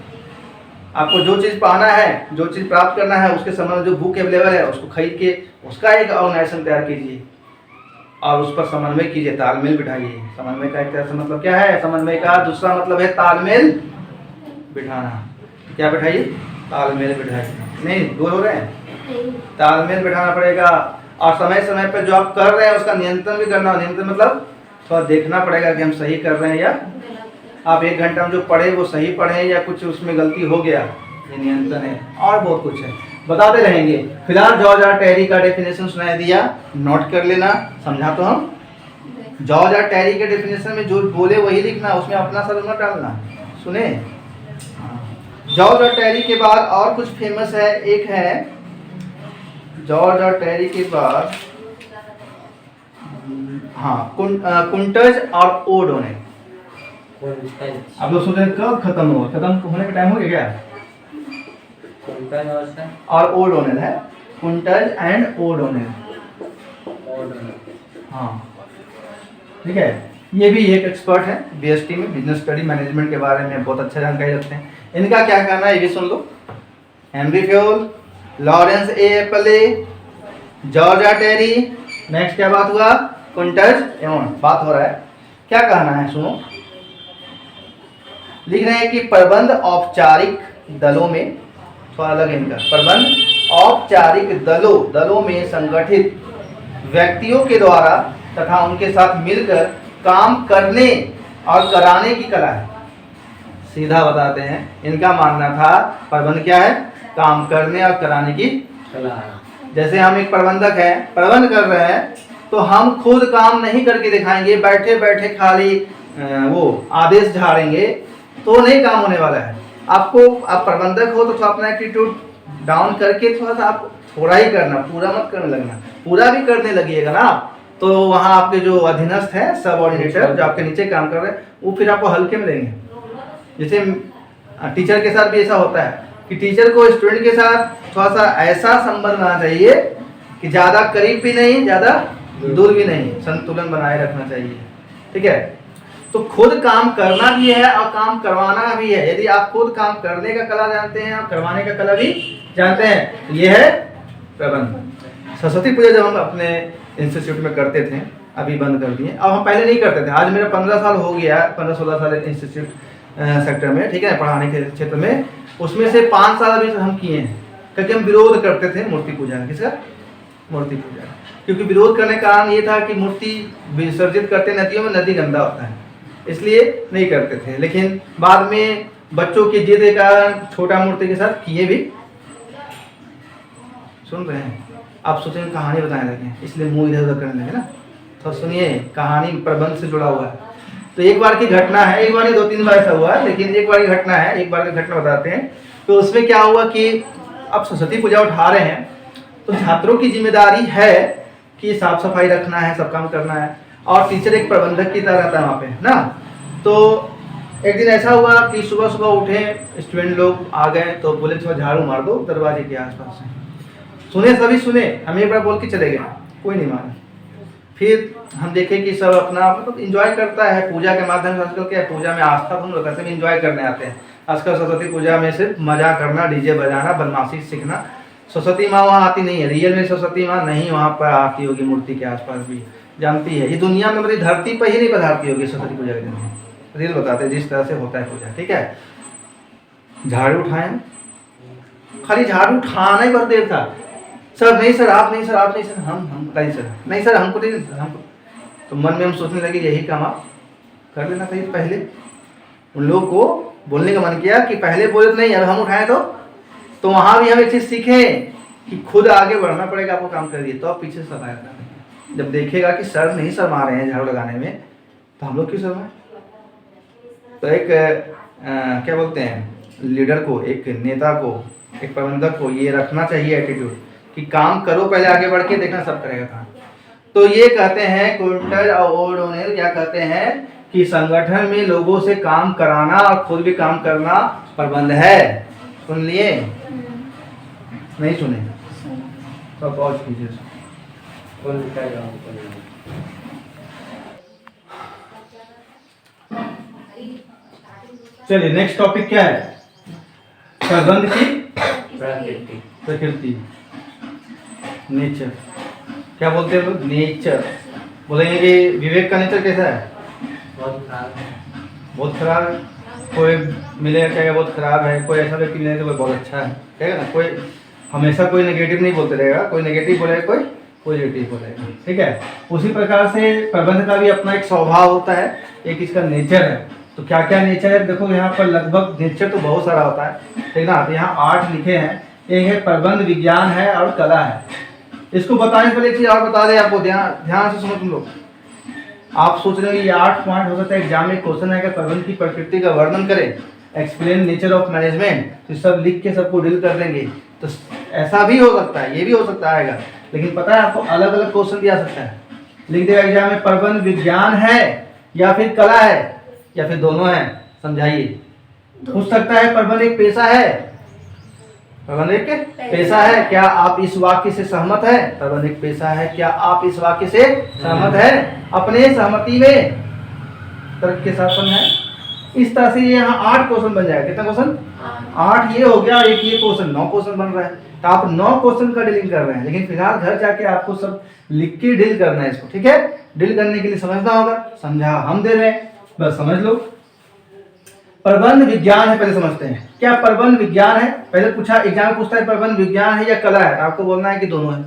आपको जो चीज़ पाना है, जो चीज़ प्राप्त करना है, उसके संबंध में जो बुक अवेलेबल है उसको खरीद के उसका एक ऑर्गेनाइजेशन तैयार कीजिए और उस पर समन्वय कीजिए, तालमेल बिठाइए। समन्वय का एक तरह से मतलब क्या है, समन्वय का दूसरा मतलब है तालमेल बिठाना। क्या बिठाइए, तालमेल बिठाइए। नहीं दूर हो रहे हैं, तालमेल बिठाना पड़ेगा। और समय समय पर जो आप कर रहे हैं उसका नियंत्रण भी करना। नियंत्रण मतलब थोड़ा देखना पड़ेगा कि हम सही कर रहे हैं या आप 1 घंटा में जो पढ़े वो सही पढ़े या कुछ उसमें गलती हो गया, ये नियंत्रण है। और बहुत कुछ है, बताते रहेंगे। फिलहाल जॉर्ज आर टेरी का डेफिनेशन सुनाई दिया, नोट कर लेना। समझा तो हम, जॉर्ज आर टेरी के डेफिनेशन में जो बोले वही लिखना, उसमें अपना शब्द मत डालना। सुने, जॉर्ज आर टेरी के बाद और कुछ फेमस है, एक है जॉर्ज आर टेरी के बाद, हाँ कुंटज और ओडोनेल। आप लोग सोच रहे कब खत्म होगा, खत्म होने का टाइम हो गया क्या। और ओडोनेल है, कुंटज एंड ओडोनेल। हाँ ठीक है, ये भी एक एक्सपर्ट है बीएसटी में, बिजनेस स्टडी मैनेजमेंट के बारे में बहुत अच्छा जानकारी रखते हैं। इनका क्या कहना है ये भी सुन लो। Henry Fayol, Lawrence A Appley, George R Terry, next क्या बात हुआ, कुंटज एवं बात हो रहा है। क्या कहना है सुनो, लिख रहे हैं कि प्रबंध औपचारिक दलों में, थोड़ा अलग है इनका, प्रबंध औपचारिक दलों में संगठित व्यक्तियों के द्वारा तथा उनके साथ मिलकर काम करने और कराने की कला है। सीधा बताते हैं, इनका मानना था प्रबंध क्या है, काम करने और कराने की कला है। जैसे हम एक प्रबंधक है, प्रबंध कर रहे हैं, तो हम खुद काम नहीं करके दिखाएंगे, बैठे बैठे खाली वो आदेश झाड़ेंगे तो नहीं काम होने वाला है। आपको, आप प्रबंधक हो तो थोड़ा अपना एटीट्यूड डाउन करके थोड़ा सा आप थोड़ा ही करना, पूरा मत करने लगना। पूरा भी करने लगिएगा ना तो वहाँ आपके जो अधीनस्थ है, सबऑर्डिनेटर जो आपके नीचे काम कर रहे हैं, वो फिर आपको हल्के में लेंगे। जैसे टीचर के साथ भी ऐसा होता है कि टीचर को स्टूडेंट के साथ थोड़ा सा ऐसा संबंध बनाना चाहिए कि ज़्यादा करीब भी नहीं, ज़्यादा दूर भी नहीं, संतुलन बनाए रखना चाहिए। ठीक है, तो खुद काम करना भी है और काम करवाना भी है। यदि आप खुद काम करने का कला जानते हैं और करवाने का कला भी जानते हैं, ये है प्रबंध। सरस्वती पूजा जब हम अपने इंस्टीट्यूट में करते थे, अभी बंद कर दिए, अब हम पहले नहीं करते थे। आज मेरा 15 साल हो गया, 15-16 साल इंस्टीट्यूट सेक्टर में, ठीक है, पढ़ाने के क्षेत्र में। उसमें से 5 साल अभी हम किए हैं, क्योंकि हम विरोध करते थे मूर्ति पूजा का। किसका, मूर्ति पूजा। क्योंकि विरोध करने का कारण ये था कि मूर्ति विसर्जित करते नदियों में, नदी गंदा होता है, इसलिए नहीं करते थे। लेकिन बाद में बच्चों की जिद के कारण छोटा मूर्ति के साथ किए भी। सुन रहे हैं आप, सोचेंगे कहानी बताने लगे, इसलिए मुंह इधर उधर करने लगे ना। तो सुनिए, कहानी प्रबंध से जुड़ा हुआ है। तो एक बार की घटना है, एक बार नहीं 2-3 बार ऐसा हुआ है, लेकिन एक बार की घटना है, एक बार की घटना बताते हैं। तो उसमें क्या हुआ कि अब सरस्वती पूजा उठा रहे हैं, तो छात्रों की जिम्मेदारी है कि साफ सफाई रखना है, सब काम करना है, और टीचर एक प्रबंधक की तरह रहता है वहाँ पे ना। तो एक दिन ऐसा हुआ कि सुबह सुबह उठे, स्टूडेंट लोग आ गए तो बोले थोड़ा झाड़ू मार दो दरवाजे के आसपास से। सुने, सभी सुने, हम एक बार बोल के चले गए, कोई नहीं माना। फिर हम देखे कि सब अपना मतलब इंजॉय करता है पूजा के माध्यम से। आजकल क्या है, पूजा में आस्था तो लोग ऐसे इंजॉय करने आते हैं। आजकल सरस्वती पूजा में सिर्फ मजा करना, डीजे बजाना, बदमाशी सीखना। सरस्वती माँ वहाँ आती नहीं है, रियल में सरस्वती माँ नहीं वहाँ पर आती होगी, मूर्ति के आसपास भी जानती है। ये दुनिया में मतलब धरती पर ही नहीं पधारती होगी सरस्वती पूजा के दिन। रियल बताते हैं जिस तरह से होता है पूजा। ठीक है, झाड़ू उठाएं, खाली झाड़ू उठाना ही बहुत देर था। सर नहीं सर आप नहीं सर आप नहीं सर हम नहीं सर नहीं सर हमको नहीं हमको। तो मन में हम सोचने लगे यही काम आप कर लेना चाहिए पहले। उन लोगों को बोलने का मन किया कि पहले बोले तो नहीं, अब हम उठाएं तो वहाँ भी हम एक चीज़ सीखें कि खुद आगे बढ़ना पड़ेगा। आपको काम कर दिए तो आप पीछे से आएगा। जब देखेगा कि सर नहीं शर्मा रहे हैं झाड़ू लगाने में, तो हम लोग क्यों शर्माएं। तो एक क्या बोलते हैं लीडर को, एक नेता को, एक प्रबंधक को ये रखना चाहिए एटीट्यूड कि काम करो पहले, आगे बढ़ के देखना सब करेगा काम। तो ये कहते हैं कुंटर और ओडोनिल क्या कहते हैं कि संगठन में लोगों से काम कराना और खुद भी काम करना प्रबंध है। सुन लिए? नहीं सुने? तो पॉज कीजिए। कौन लिखा जाओ कौन नहीं। चलिए नेक्स्ट टॉपिक क्या है? प्रबंध की प्रकृति। प्रकृति, नेचर। क्या बोलते हैं लोग? नेचर। बोलेंगे कि विवेक का नेचर कैसा है? बहुत खराब है। बहुत खराब है। कोई मिलेगा कहेगा बहुत खराब है, कोई ऐसा व्यक्ति मिलेगा तो कोई बहुत अच्छा है कहेगा ना। कोई हमेशा कोई नेगेटिव नहीं बोलते रहेगा, कोई नेगेटिव बोलेगा कोई पॉजिटिव बोलेगा। ठीक है, उसी प्रकार से प्रबंध का भी अपना एक स्वभाव होता है, एक इसका नेचर है। तो क्या क्या नेचर है देखो, यहाँ पर लगभग नेचर तो बहुत सारा होता है, ठीक ना। तो यहाँ 8 लिखे हैं। एक है प्रबंध विज्ञान है और कला है। इसको बताने के लिए एक चीज़ और बता दें आपको, ध्यान से सुनो तुम लोग। आप सोच रहे हो ये 8 पॉइंट हो सकता है एग्जाम में क्वेश्चन है कि प्रबंध की प्रकृति का वर्णन करें, एक्सप्लेन नेचर ऑफ मैनेजमेंट, तो सब लिख के सबको डील कर देंगे। तो ऐसा भी हो सकता है, ये भी हो सकता है, लेकिन पता है आपको अलग अलग क्वेश्चन भी आ सकता है। लिख देगा एग्जाम में प्रबंध विज्ञान है या फिर कला है या फिर दोनों है, समझाइए। पूछ सकता है प्रबंध एक पेशा है, प्रबंध एक पेशा है, क्या आप इस वाक्य से सहमत है? प्रबंध एक पेशा है, क्या आप इस वाक्य से सहमत है? अपने सहमति में तर्क के साथ समझाएं। इस तरह से ये यहाँ 8 क्वेश्चन बन जाएगा। कितना क्वेश्चन? 8 ये हो गया, एक ये क्वेश्चन, 9 क्वेश्चन बन रहा है। तो आप 9 क्वेश्चन का डीलिंग कर रहे हैं, लेकिन फिलहाल घर जाके आपको सब लिख के डील करना है इसको। ठीक है, डील करने के लिए समझना होगा, समझा हम दे रहे हैं, बस समझ लो। प्रबंध विज्ञान है, पहले समझते हैं क्या प्रबंध विज्ञान है। पहले पूछा एग्जाम में पूछता है प्रबंध विज्ञान है या कला है, आपको बोलना है कि दोनों है।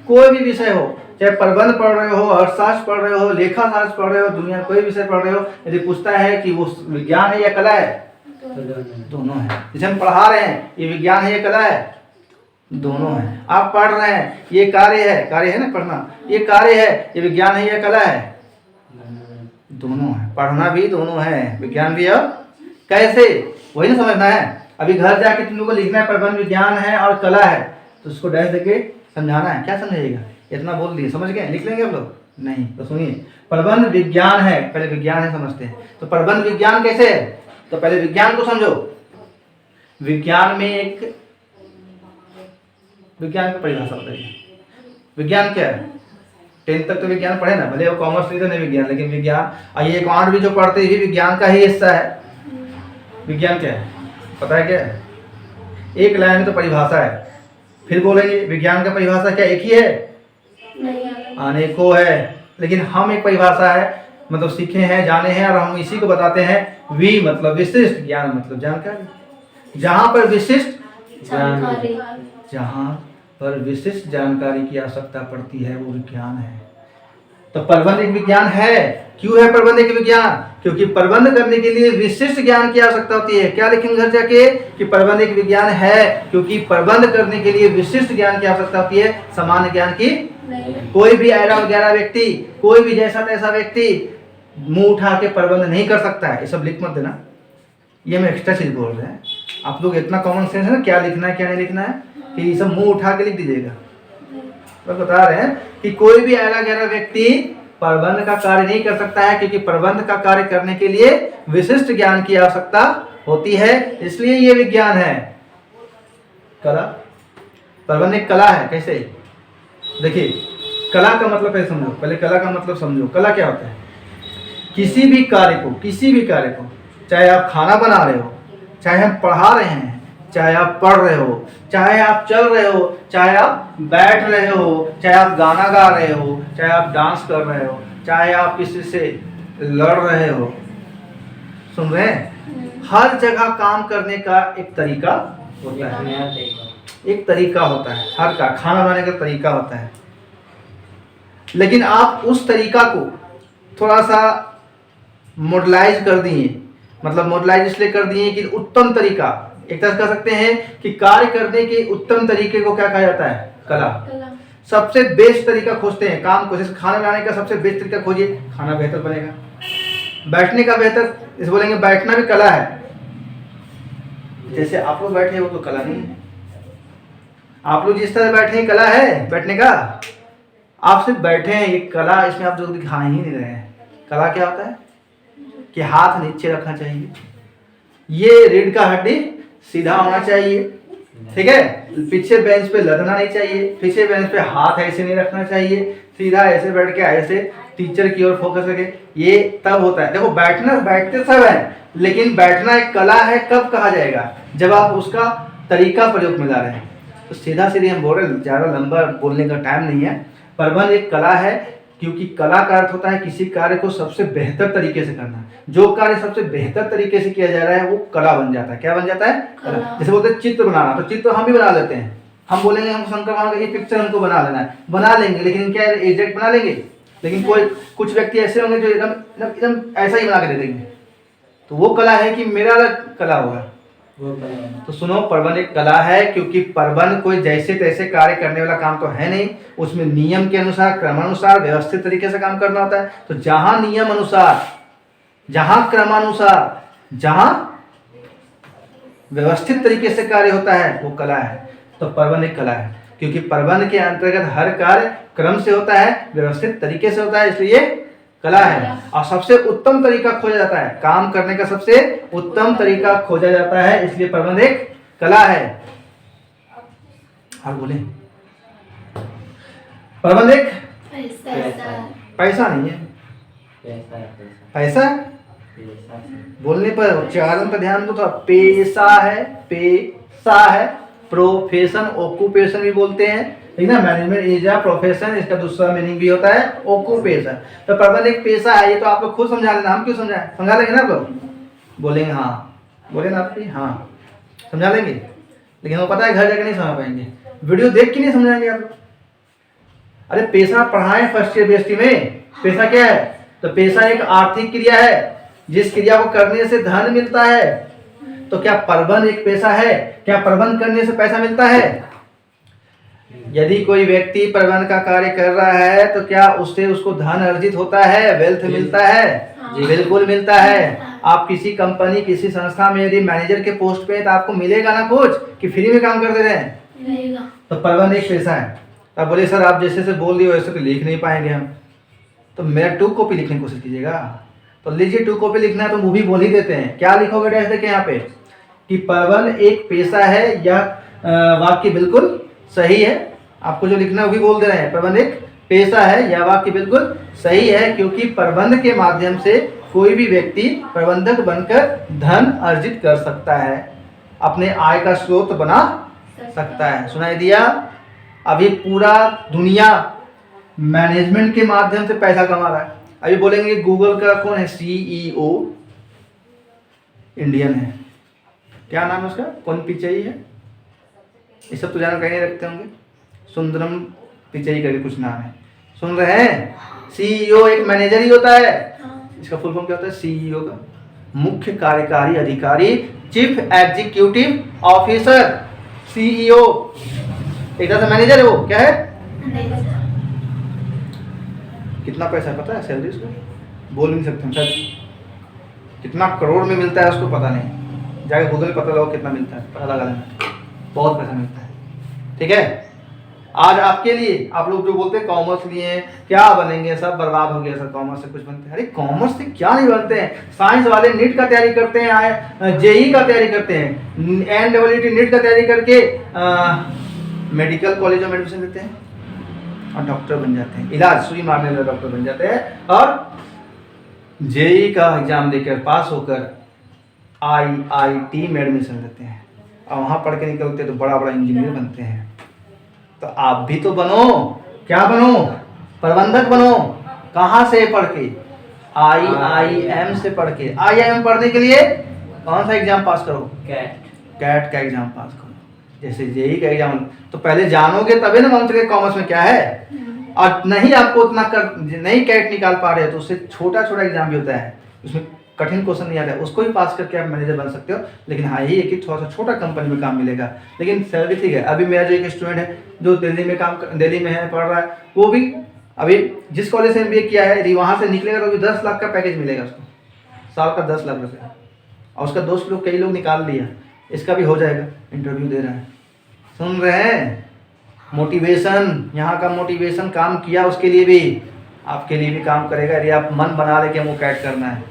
कोई भी विषय हो, चाहे प्रबंध पढ़ रहे हो, अर्थशास्त्र पढ़ रहे हो, लेखा शास्त्र पढ़ रहे हो, दुनिया कोई विषय पढ़ रहे हो, यदि पूछता है कि वो विज्ञान है या कला है, दोनों है। जिसे हम पढ़ा रहे हैं ये विज्ञान है या कला है, दोनों है। आप पढ़ रहे हैं ये कार्य है ना पढ़ना, ये कार्य है, ये विज्ञान है या कला है, दोनों है। पढ़ना भी दोनों है, विज्ञान भी और कैसे, वही ना समझना है। अभी घर जाके तुम लोग को लिखना है प्रबंध विज्ञान है और कला है, तो उसको डैश देके समझाना है। क्या समझेगा? इतना बोल दिए, समझ गए? लिख लेंगे आप लोग? नहीं। तो सुनिए, प्रबंध विज्ञान है, पहले विज्ञान है समझते हैं। तो प्रबंध विज्ञान कैसे है, तो पहले विज्ञान को समझो। विज्ञान में एक विज्ञान की परिभाषा बताइए। विज्ञान क्या है? 10th तक तो विज्ञान पढ़े ना, भले वो कॉमर्स नहीं तो नहीं विज्ञान, लेकिन विज्ञान। ये अकाउंट भी जो पढ़ते हैं ये विज्ञान का ही हिस्सा है। विज्ञान क्या है पता है? क्या है? एक लाइन में तो परिभाषा है, फिर बोलेंगे विज्ञान का परिभाषा क्या एक ही है? अनेकों है, लेकिन हम एक परिभाषा है मतलब सीखे हैं, जाने हैं, और हम इसी को बताते हैं। वी मतलब विशिष्ट, ज्ञान मतलब जानकारी। जहां पर विशिष्ट जानकारी, जहां पर विशिष्ट जानकारी की आवश्यकता पड़ती है वो विज्ञान है। तो प्रबंध एक विज्ञान है। क्यों है प्रबंध एक विज्ञान? क्योंकि प्रबंध करने के लिए विशिष्ट ज्ञान की आवश्यकता होती है। क्या लिखेंगे घर जाके कि प्रबंध एक विज्ञान है क्योंकि प्रबंध करने के लिए विशिष्ट ज्ञान की आवश्यकता होती है, सामान्य ज्ञान की नहीं। कोई भी ऐरा वगैरह व्यक्ति, कोई भी जैसा तैसा व्यक्ति मुंह उठा के प्रबंध नहीं कर सकता है। ये सब लिख मत देना, ये हम एक्स्ट्रा चीज बोल रहे हैं। आप लोग इतना कॉमन सेंस है ना, क्या लिखना है क्या नहीं लिखना है, कि ये सब मुंह उठा के लिख दीजिएगा। तो बता रहे हैं कि कोई भी ऐरा गैरा व्यक्ति प्रबंध का कार्य नहीं कर सकता है, क्योंकि प्रबंध का कार्य करने के लिए विशिष्ट ज्ञान की आवश्यकता होती है, इसलिए ये विज्ञान है। कला, प्रबंध एक कला है। कैसे? देखिए, कला का मतलब है, समझो पहले कला का मतलब समझो। कला क्या होता है? किसी भी कार्य को, चाहे आप खाना बना रहे हो, चाहे हम पढ़ा रहे हैं, चाहे आप पढ़ रहे हो, चाहे आप चल रहे हो, चाहे आप बैठ रहे हो, चाहे आप गाना गा रहे हो, चाहे आप डांस कर रहे हो, चाहे आप किसी से लड़ रहे हो, सुन रहे हैं, हर जगह काम करने का एक तरीका होता है। एक तरीका होता है, हर का खाना बनाने का तरीका होता है, लेकिन आप उस तरीका को थोड़ा सा मॉडलाइज कर दिए। मतलब मॉडलाइज इसलिए कर दिए कि उत्तम तरीका, एक तरह कह सकते हैं कि कार्य करने के उत्तम तरीके को क्या कहा जाता है? कला। सबसे बेस्ट तरीका खोजते हैं काम को, जैसे खाना बनाने का सबसे बेस्ट तरीका खोजिए, खाना बेहतर बनेगा। बैठने का बेहतर, इसे बोलेंगे बैठना भी कला है। जैसे आप लोग बैठे हैं वो तो कला नहीं है। आप लोग जिस तरह बैठे हैं कला है बैठने का। आप सिर्फ बैठे हैं, ये कला, इसमें आप जो दिखा ही नहीं रहे हैं। कला क्या होता है कि हाथ नीचे रखना चाहिए, ये रीढ़ का हड्डी सीधा होना चाहिए, ठीक है, पीछे बेंच पे लदना नहीं चाहिए, पीछे बेंच पे हाथ ऐसे नहीं रखना चाहिए, सीधा ऐसे बैठ के ऐसे टीचर की ओर फोकस करके, ये तब होता है। देखो बैठना, बैठते सब है, लेकिन बैठना एक कला है। कब कहा जाएगा? जब आप उसका तरीका प्रयोग में ला रहे हैं। तो सीधा सीधे हम बोल रहे हैं, ज़्यादा लंबा बोलने का टाइम नहीं है। प्रबंध एक कला है, क्योंकि कला का अर्थ होता है किसी कार्य को सबसे बेहतर तरीके से करना। जो कार्य सबसे बेहतर तरीके से किया जा रहा है वो कला बन जाता है। क्या बन जाता है? कला। जैसे बोलते हैं चित्र बनाना, तो चित्र हम भी बना लेते हैं। हम बोलेंगे हमको शंकर भगवान का ये पिक्चर हमको बना लेना है, बना लेंगे, लेकिन क्या एग्जैक्ट बना लेंगे? लेकिन कोई कुछ व्यक्ति ऐसे होंगे जो एकदम एकदम ऐसा ही बना के दे देंगे, तो वो कला है कि मेरा अलग कला होगा। तो सुनो, प्रबंध एक कला है, क्योंकि प्रबंध कोई जैसे तैसे कार्य करने वाला काम तो है नहीं। उसमें नियम के अनुसार, क्रमानुसार, व्यवस्थित तरीके से काम करना होता है। तो जहां नियम अनुसार, जहां क्रमानुसार, जहां व्यवस्थित तरीके से कार्य होता है वो कला है। तो प्रबंध एक कला है, क्योंकि प्रबंध के अंतर्गत हर कार्य क्रम से होता है, व्यवस्थित तरीके से होता है, इसलिए कला है। और सबसे उत्तम तरीका खोजा जाता है, काम करने का सबसे उत्तम तरीका खोजा जाता है, इसलिए प्रबंध एक कला है। और बोले प्रबंध एक पैसा नहीं है, पैसा बोलने पर उच्चारण पर ध्यान दो। तो पेशा है, पेशा है, प्रोफेशन, ऑक्यूपेशन भी बोलते हैं, ठीक ना। मैनेजमेंट इज अ प्रोफेशन, इसका दूसरा मीनिंग भी होता है ऑक्यूपेशन। तो प्रबंध एक पेशा है, ये तो आप लोग खुद समझा लेना, हम क्यों समझाएं? समझा लेंगे ना आप लोग? बोलेंगे हाँ, बोले ना आप भी हाँ, समझा लेंगे। लेकिन वो पता है घर जाके नहीं समझ पाएंगे, वीडियो देख के नहीं समझाएंगे आप लोग। अरे पेशा पढ़ाएं फर्स्ट ईयर बीएसटी में। पेशा क्या है? तो पेशा एक आर्थिक क्रिया है, जिस क्रिया को करने से धन मिलता है। तो क्या प्रबंध एक पेशा है? क्या प्रबंध करने से पैसा मिलता है? यदि कोई व्यक्ति प्रबंध का कार्य कर रहा है तो क्या उससे उसको धन अर्जित होता है, वेल्थ मिलता है? जी बिल्कुल मिलता है। आप किसी कंपनी, किसी संस्था में यदि मैनेजर के पोस्ट पे, तो आपको मिलेगा ना कुछ, कि फ्री में काम कर दे रहे हैं? तो प्रबंध एक पेशा है। अब बोले सर आप जैसे से बोल दिए वैसे तो लिख नहीं पाएंगे हम, तो मेरा 2 कॉपी लिखने की कोशिश कीजिएगा। तो लीजिए 2 कॉपी लिखना है तो वो भी बोल ही देते हैं। क्या लिखोगे? डैश देखे यहाँ पे कि प्रबंध एक पेशा है। यह वाक्य बिल्कुल सही है। आपको जो लिखना है वो भी बोल दे रहे हैं, प्रबंध एक पेशा है, यह वाक्य बिल्कुल सही है, क्योंकि प्रबंध के माध्यम से कोई भी व्यक्ति प्रबंधक बनकर धन अर्जित कर सकता है, अपने आय का स्रोत बना सकता है। सुनाई दिया? अभी पूरा दुनिया मैनेजमेंट के माध्यम से पैसा कमा रहा है। अभी बोलेंगे गूगल का कौन है CEO? इंडियन है। क्या नाम है उसका? कौन पिचाई है? ये सब तो जानकर कहीं नहीं रखते होंगे। सुंदरम पिचाई करके कुछ नाम है, सुन रहे हैं? CEO एक मैनेजर ही होता है। इसका फुल फॉर्म क्या होता है? CEO का मुख्य कार्यकारी अधिकारी, चीफ एग्जीक्यूटिव ऑफिसर, CEO। एक तरह से मैनेजर है वो। क्या है? कितना पैसा पता है सैलरी उसको? बोल नहीं सकते हम सर। कितना करोड़ में मिलता है उसको पता नहीं, जाके गूगल पता लगाओ कितना मिलता है, पता लगा लेना। बहुत पैसा मिलता है, ठीक है। आज आपके लिए, आप लोग जो बोलते हैं कॉमर्स लिए हैं, क्या बनेंगे, सब बर्बाद हो गया सर, कॉमर्स से कुछ बनते हैं। अरे कॉमर्स से क्या नहीं बनते हैं। साइंस वाले नीट का तैयारी करते हैं, JEE का तैयारी करते हैं, NEET नीट का तैयारी करके मेडिकल कॉलेजों में एडमिशन लेते हैं और डॉक्टर बन जाते हैं। इलाज सुई मारने वाले डॉक्टर बन जाते हैं। और JEE का एग्जाम देकर पास होकर IIT में एडमिशन लेते हैं और वहाँ पढ़ के निकलते तो बड़ा बड़ा इंजीनियर बनते हैं। तो आप भी तो बनो। क्या बनो? प्रबंधक बनो। कहाँ से पढ़ के? IIM से पढ़ के। IIM पढ़ने के लिए कौन सा एग्जाम पास करो? कैट का एग्जाम पास करो। जैसे जेई का एग्जाम, तो पहले जानोगे तभी ना मालूम चलेगा कॉमर्स में क्या है। और नहीं आपको उतना नहीं कैट निकाल पा रहे हो तो उससे छोटा छोटा एग्जाम भी होता है, उसमें कठिन क्वेश्चन नहीं आता है, उसको भी पास करके आप मैनेजर बन सकते हो। लेकिन हाँ यही है कि थोड़ा सा छोटा कंपनी में काम मिलेगा, लेकिन सैलरी ठीक है। अभी मेरा जो एक स्टूडेंट है जो दिल्ली में है, पढ़ रहा है, वो भी अभी जिस कॉलेज से MBA किया है वहाँ से निकलेगा तो अभी 10 लाख का पैकेज मिलेगा उसको, साल का 10 लाख रुपये। और उसका दोस्त लोग कई लोग निकाल लिया, इसका भी हो जाएगा, इंटरव्यू दे रहा है। सुन रहे हैं, मोटिवेशन, यहाँ का मोटिवेशन काम किया, उसके लिए भी आपके लिए भी काम करेगा यदि आप मन बना ले कि हमको कैट करना है,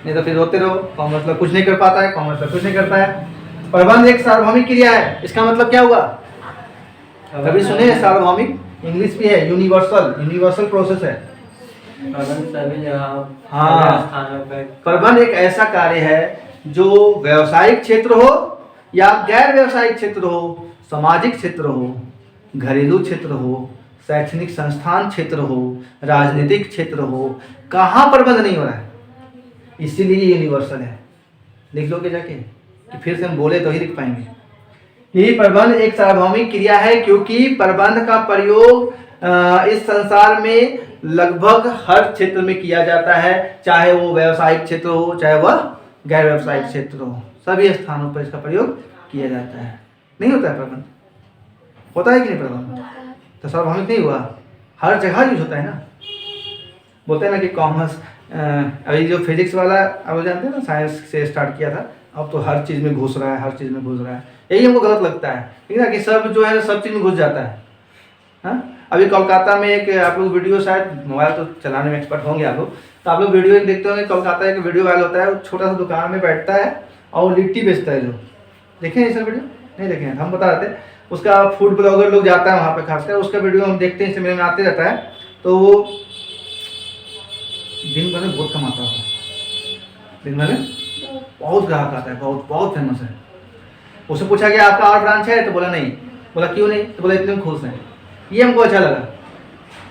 नहीं तो फिर रोते रहो। कॉमर्स मतलब कुछ नहीं कर पाता है, कॉमर्स मतलब कुछ नहीं करता है। प्रबंध एक सार्वभौमिक क्रिया है, इसका मतलब क्या हुआ, कभी सुने हैं सार्वभौमिक? इंग्लिश भी है, यूनिवर्सल प्रोसेस है। प्रबंध सभी जगह हाँ, स्थानों पर प्रबंध एक ऐसा कार्य है जो व्यवसायिक क्षेत्र हो या गैर व्यवसायिक क्षेत्र हो, सामाजिक क्षेत्र हो, घरेलू क्षेत्र हो, शैक्षणिक संस्थान क्षेत्र हो, राजनीतिक क्षेत्र हो, कहाँ प्रबंध नहीं हो रहा है, इसीलिए यूनिवर्सल है। लिख लोगे जाके कि फिर से हम बोले तो ही लिख पाएंगे। यही प्रबंध एक सार्वभौमिक क्रिया है क्योंकि प्रबंध का प्रयोग इस संसार में लगभग हर क्षेत्र में किया जाता है, चाहे वो व्यवसायिक क्षेत्र हो चाहे वह गैर व्यवसायिक क्षेत्र हो, सभी स्थानों पर इसका प्रयोग किया जाता है। नहीं होता है प्रबंध? होता है कि नहीं प्रबंध? तो सार्वभौमिक नहीं हुआ, हर जगह यूज होता है ना। बोलते हैं ना कि कॉमर्स, अभी जो फिजिक्स वाला आप जानते हैं ना, साइंस से स्टार्ट किया था, अब तो हर चीज़ में घुस रहा है, हर चीज़ में घुस रहा है। यही हमको गलत लगता है, ठीक है ना, कि सब जो है सब चीज़ में घुस जाता है। हाँ, अभी कोलकाता में एक आप लोग वीडियो, शायद मोबाइल तो चलाने में एक्सपर्ट होंगे आप लोग, तो आप लोग वीडियो एक देखते होंगे, कोलकाता एक वीडियो वायरल होता है, वो छोटा सा दुकान में बैठता है और लिट्टी बेचता है। जो देखे हैं ये सब वीडियो? नहीं देखे हैं, हम बता रहे थे। उसका फूड ब्लॉगर लोग जाता है वहाँ पे, खासकर उसका वीडियो हम देखते हैं, इससे मेरे में आते रहता है। तो वो दिन भर में बहुत कमाता है, दिन भर में बहुत ग्राहक आता है, बहुत फेमस है। उससे पूछा गया आपका और ब्रांच है, तो बोला नहीं। बोला क्यों नहीं? तो बोला इतने खुश हैं। ये हमको अच्छा लगा।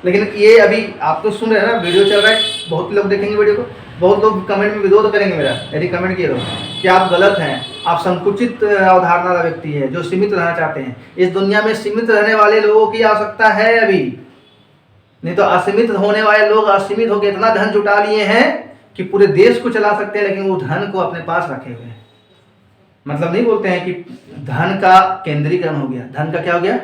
लेकिन ये अभी आप तो सुन रहे हैं ना, वीडियो चल रहा है, बहुत लोग देखेंगे वीडियो को, बहुत लोग कमेंट में विरोध करेंगे मेरा, यदि कमेंट किए तो कि आप गलत हैं, आप संकुचित अवधारणा वाला व्यक्ति है जो सीमित रहना चाहते हैं। इस दुनिया में सीमित रहने वाले लोगों की आवश्यकता है अभी, नहीं तो असीमित होने वाले लोग असीमित होकर इतना धन जुटा लिए हैं कि पूरे देश को चला सकते हैं, लेकिन वो धन को अपने पास रखे हुए हैं। मतलब नहीं बोलते हैं कि धन का केंद्रीकरण हो गया। धन का क्या हो गया?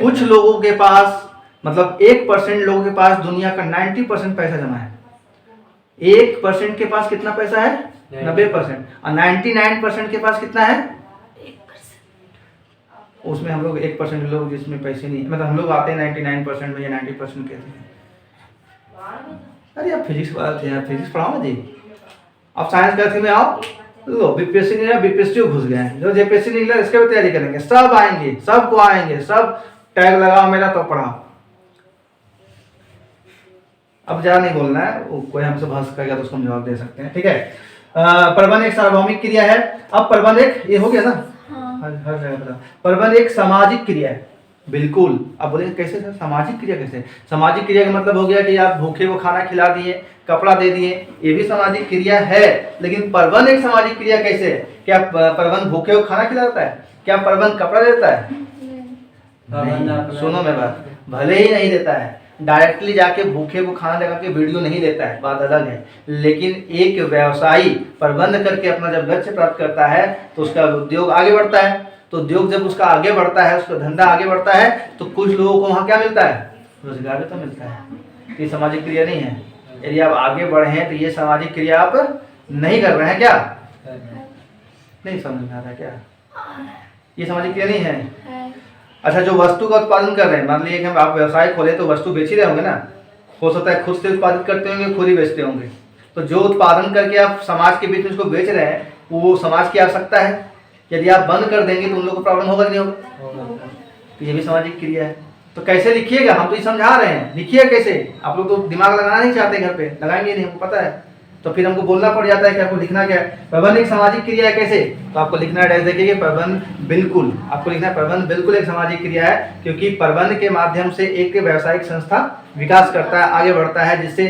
कुछ लोगों के पास, मतलब 1% लोगों के पास दुनिया का 90% पैसा जमा है। 1% के पास कितना पैसा है? 90%। और 99% के पास कितना है? 1%। उसमें हम लोग 1% लोग जिसमें पैसे नहीं, मतलब हम लोग आते हैं 99% में या 90% कहते हैं। अरे आप फिजिक्स वाले थे, फिजिक्स पढ़ाओ ना जी। आप साइंस का में आओ, लो बीपीएससी नहीं है, बीपीएससी घुस गए हैं। जो जेपीएससी निकला इसके भी तैयारी करेंगे, सब आएंगे, सबको आएंगे, सब टैग लगाओ मेरा तो पढ़ाओ। अब ज्यादा नहीं बोलना है, वो कोई हमसे बहस करेगा तो उसको हम जवाब दे सकते हैं, ठीक है। प्रबंध एक सार्वभौमिक क्रिया है। अब प्रबंध एक, ये हो गया ना, हर जगह प्रबंध एक सामाजिक क्रिया है। बिल्कुल। अब बोलेंगे कैसे सर सामाजिक क्रिया कैसे? सामाजिक क्रिया का मतलब हो गया कि आप भूखे को खाना खिला दिए, कपड़ा दे दिए, ये भी सामाजिक क्रिया है। लेकिन प्रबंध एक सामाजिक क्रिया कैसे? क्या प्रबंध भूखे को खाना खिलाता है? क्या प्रबंध कपड़ा देता है? सुनो मेरी बात, भले ही नहीं देता है, डायरेक्टली जाके भूखे को खाना लगा के वीडियो नहीं देता है, बात अलग है। लेकिन एक व्यवसायी प्रबंध करके अपना जब लक्ष्य प्राप्त करता है तो उसका उद्योग आगे बढ़ता है। तो उद्योग जब उसका आगे बढ़ता है, उसका धंधा आगे बढ़ता है, तो कुछ लोगों को वहाँ क्या मिलता है? रोजगार भी तो मिलता है। ये सामाजिक क्रिया नहीं है। यदि आप आगे बढ़े हैं तो ये सामाजिक क्रिया आप नहीं कर रहे हैं क्या? नहीं समझ में आ रहा क्या? ये सामाजिक क्रिया नहीं है। अच्छा, जो वस्तु का उत्पादन कर रहे हैं, मान लीजिए कि हम आप व्यवसाय खोले तो वस्तु बेच ही रहे होंगे ना, हो सकता है खुद से उत्पादित करते होंगे, खुद ही बेचते होंगे। तो जो उत्पादन करके आप समाज के बीच में उसको बेच रहे हैं, वो समाज की आवश्यकता है। यदि आप बंद कर देंगे तो उन लोगों को प्रॉब्लम होगा कि नहीं होगा? तो ये भी सामाजिक क्रिया है। तो कैसे लिखिएगा? हम तो ये समझा रहे हैं, लिखिए कैसे। आप लोग तो दिमाग लगाना नहीं चाहते, घर पे लगाएंगे नहीं, हमको पता है। तो फिर हमको बोलना पड़ जाता है कि आपको लिखना क्या है। प्रबंध एक सामाजिक क्रिया है कैसे? तो आपको लिखना है, देखिए प्रबंध बिल्कुल, आपको लिखना है प्रबंध बिल्कुल एक सामाजिक क्रिया है, क्योंकि प्रबंध के माध्यम से एक व्यावसायिक संस्था विकास करता है, आगे बढ़ता है, जिससे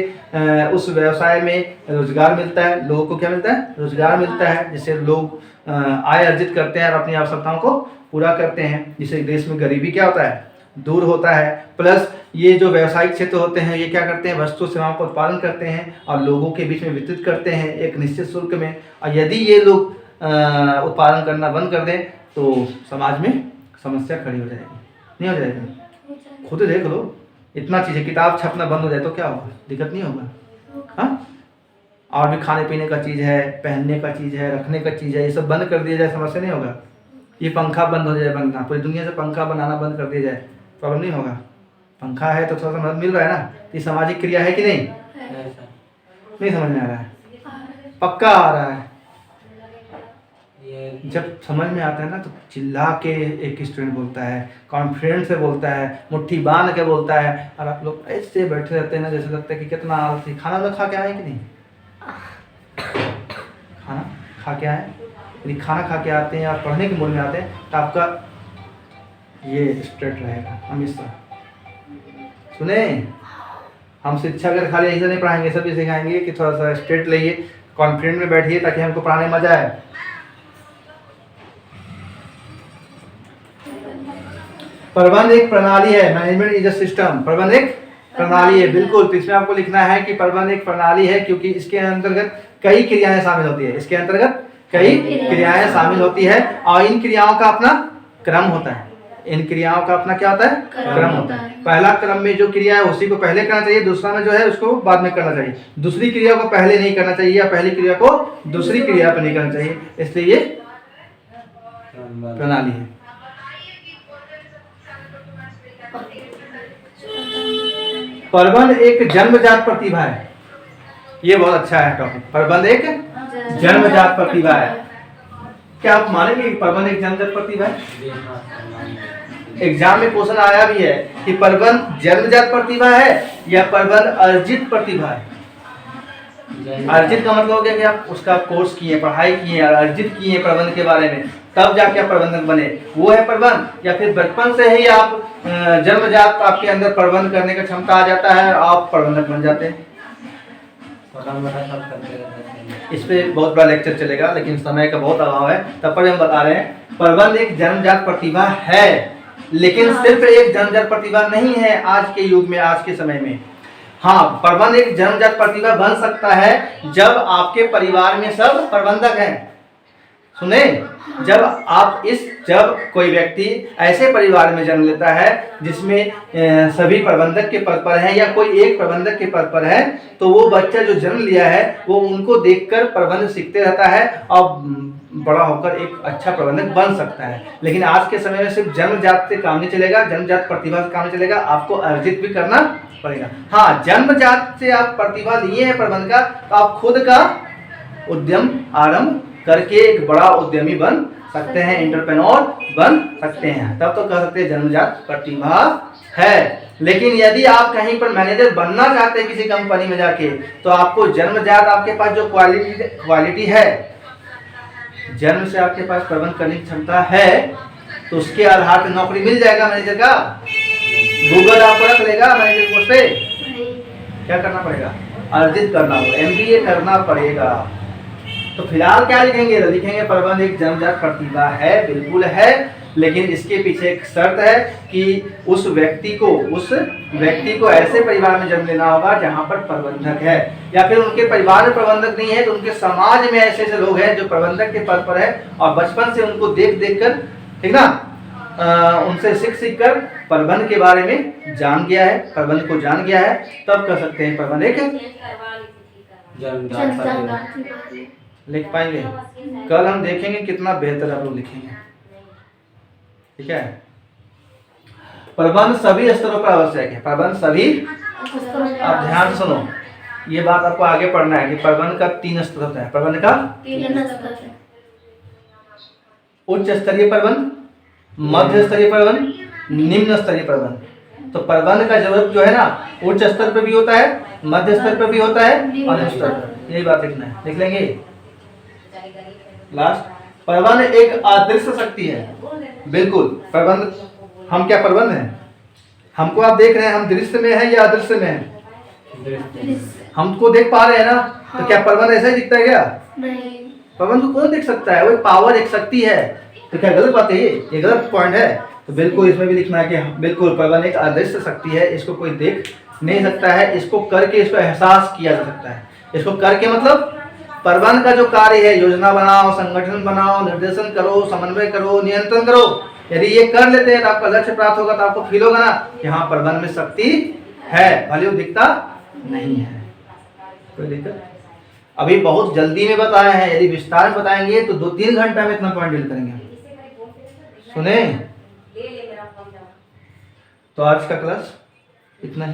उस व्यवसाय में रोजगार मिलता है, लोगों को क्या मिलता है, रोजगार मिलता है, जिससे लोग आय अर्जित करते हैं और अपनी आवश्यकताओं को पूरा करते हैं, जिससे देश में गरीबी क्या होता है, दूर होता है। प्लस ये जो व्यावसायिक क्षेत्र होते हैं ये क्या करते हैं, वस्तु सेवाओं का उत्पादन करते हैं और लोगों के बीच में वितरित करते हैं एक निश्चित शुल्क में। और यदि ये लोग उत्पादन करना बंद कर दें तो समाज में समस्या खड़ी हो जाएगी, नहीं हो जाएगी? खुद देख लो, इतना चीज़ है, किताब छपना बंद हो जाए तो क्या होगा, दिक्कत नहीं होगा? हाँ, और भी खाने पीने का चीज़ है, पहनने का चीज़ है, रखने का चीज़ है, ये सब बंद कर दिया जाए, समस्या नहीं होगा? ये पंखा बंद हो जाए बनना, पूरी दुनिया से पंखा बनाना बंद कर दिया जाए, प्रॉब्लम नहीं होगा? पंखा है तो थोड़ा सा मदद मिल रहा है ना, ये सामाजिक क्रिया है कि नहीं? नहीं समझ में आ रहा है? पक्का आ रहा है? जब समझ में आता है ना तो चिल्ला के एक स्टूडेंट बोलता है, कॉन्फिडेंस से बोलता है, मुट्ठी बांध के बोलता है, और आप लोग ऐसे बैठे रहते हैं ना जैसे लगता है कि कितना आलसी। खाना तो खा के आए कि नहीं? खाना खा के आए? यदि खाना खा के आते हैं और पढ़ने के मूड में आते हैं तो आपका ये स्ट्रेट रहेगा हमेशा। सुने, हम शिक्षा अगर खाली ऐसे नहीं पढ़ाएंगे, सब ये सिखाएंगे कि थोड़ा सा स्ट्रेट रहिए, कॉन्फिडेंट में बैठिए ताकि हमको पढ़ाने में मजा आए। प्रबंध एक प्रणाली है, मैनेजमेंट इज अ सिस्टम। प्रबंध एक प्रणाली है, बिल्कुल। तो इसमें आपको लिखना है कि प्रबंध एक प्रणाली है, क्योंकि इसके अंतर्गत कई क्रियाएं शामिल होती है, इसके अंतर्गत कई क्रियाएं शामिल होती है और इन क्रियाओं का अपना क्रम होता है। इन क्रियाओं का अपना क्या होता है, क्रम होता है। पहला क्रम में जो क्रिया है उसी को पहले करना चाहिए, दूसरा में जो है उसको बाद में करना चाहिए। दूसरी क्रिया को पहले नहीं करना चाहिए या पहली क्रिया को दूसरी क्रिया पर नहीं करना चाहिए, इसलिए ये प्रणाली है। प्रबंध एक जन्मजात प्रतिभा है, ये बहुत अच्छा है टॉपिक। प्रबंध एक जन्मजात प्रतिभा है। क्या आप मानेंगे कि प्रबंध एक जन्मजात प्रतिभा है? एग्जाम में क्वेश्चन आया भी है कि प्रबंध जन्मजात प्रतिभा है या प्रबंध अर्जित प्रतिभा है। अर्जित का मतलब हो गया कि आप उसका कोर्स किए, पढ़ाई किए और अर्जित किए प्रबंध के बारे में, तब जाके आप प्रबंधक बने, वो है प्रबंध। या फिर बचपन से ही आप जन्मजात आपके अंदर प्रबंध करने का क्षमता आ जाता है, आप प्रबंधक बन जाते हैं। इस पे बहुत बड़ा लेक्चर चलेगा, लेकिन समय का बहुत अभाव है, तब पर हम बता रहे हैं प्रबंध एक जन्मजात प्रतिभा है, लेकिन सिर्फ एक जन्मजात प्रतिभा नहीं है आज के युग में, आज के समय में। हाँ, प्रबंध एक जन्मजात प्रतिभा बन सकता है जब आपके परिवार में सब प्रबंधक हैं। सुने, जब कोई व्यक्ति ऐसे परिवार में जन्म लेता है जिसमें सभी प्रबंधक के पद पर हैं या कोई एक प्रबंधक के पद पर है, तो वो बच्चा जो जन्म लिया है वो उनको देखकर प्रबंध सीखते रहता है और बड़ा होकर एक अच्छा प्रबंधक बन सकता है। लेकिन आज के समय में सिर्फ जन्मजात से काम नहीं चलेगा, जन्मजात प्रतिभा से काम नहीं चलेगा, आपको अर्जित भी करना पड़ेगा। हाँ, जन्मजात से आप प्रतिभा लिए हैं प्रबंध का, तो आप खुद का उद्यम आरंभ करके एक बड़ा उद्यमी बन सकते हैं, एंटरप्रेन्योर बन सकते हैं, तब तो कह सकते हैं जन्मजात प्रतिभा है। लेकिन यदि आप कहीं पर मैनेजर बनना चाहते हैं किसी कंपनी में जाके, तो आपको जन्मजात आपके पास जो क्वालिटी है, जन्म से आपके पास प्रबंध करने की क्षमता है, तो उसके आधार पर नौकरी मिल जाएगा मैनेजर का। गूगल आपको रख लेगा मैनेजर पोस्ट पे। क्या करना पड़ेगा? अर्जित करना होगा, MBA करना पड़ेगा। तो फिलहाल क्या लिखेंगे? लिखेंगे प्रबंध एक जन्मजात प्रतिभा है, बिल्कुल है, लेकिन इसके पीछे एक शर्त है कि उस व्यक्ति को ऐसे परिवार में जन्म लेना होगा जहां पर प्रबंधक है, या फिर उनके परिवार में प्रबंधक नहीं है तो उनके समाज में ऐसे लोग हैं जो प्रबंधक के पद पर है और बचपन से उनको देख कर, ठीक ना, उनसे सीख कर प्रबंध के बारे में जान गया है, प्रबंध को जान गया है, तब कह सकते हैं प्रबंध एक लिख पाएंगे। कल हम देखेंगे कितना बेहतर आप लोग लिखेंगे, ठीक है। प्रबंध सभी स्तरों पर आवश्यक है, प्रबंध सभी, आप ध्यान सुनो, ये बात आपको आगे पढ़ना है कि प्रबंध का 3 स्तर होता है। प्रबंध का 3 स्तर है। उच्च स्तरीय प्रबंध, मध्य स्तरीय प्रबंध, निम्न स्तरीय प्रबंध। तो प्रबंध का जरूरत जो है ना, उच्च स्तर पर भी होता है, मध्य स्तर पर भी होता है और निम्न स्तर पर। यही बात लिखना है, लिख लेंगे। लास्ट, प्रबंध एक अदृश्य शक्ति है, बिल्कुल। प्रबंध, हम क्या प्रबंध हैं? हमको आप देख रहे हैं, हम दृश्य में हैं या अदृश्य में हैं? हमको देख पा रहे हैं ना, तो क्या परवन ऐसा ही दिखता है क्या? नहीं। परवन को कौन देख सकता है? वो एक पावर, एक शक्ति है। तो क्या गलत बात है? ये गलत पॉइंट है। तो बिल्कुल इसमें भी लिखना है कि बिल्कुल परवन एक अदृश्य शक्ति है, इसको कोई देख नहीं सकता है, इसको करके इसको एहसास किया जा सकता है। इसको करके मतलब परवन का जो कार्य है, योजना बनाओ, संगठन बनाओ, निर्देशन करो, समन्वय करो, नियंत्रण करो, यदि ये कर लेते हैं तो आपका लक्ष्य प्राप्त होगा, तो आपको फील होगा ना कि हाँ परवन में शक्ति है, भले वो दिखता नहीं है। कोई दिक्कत? अभी बहुत जल्दी में बताए हैं, यदि विस्तार में बताएंगे तो 2-3 घंटा में इतना पॉइंट डील करेंगे। सुने? तो आज का क्लास इतना ही।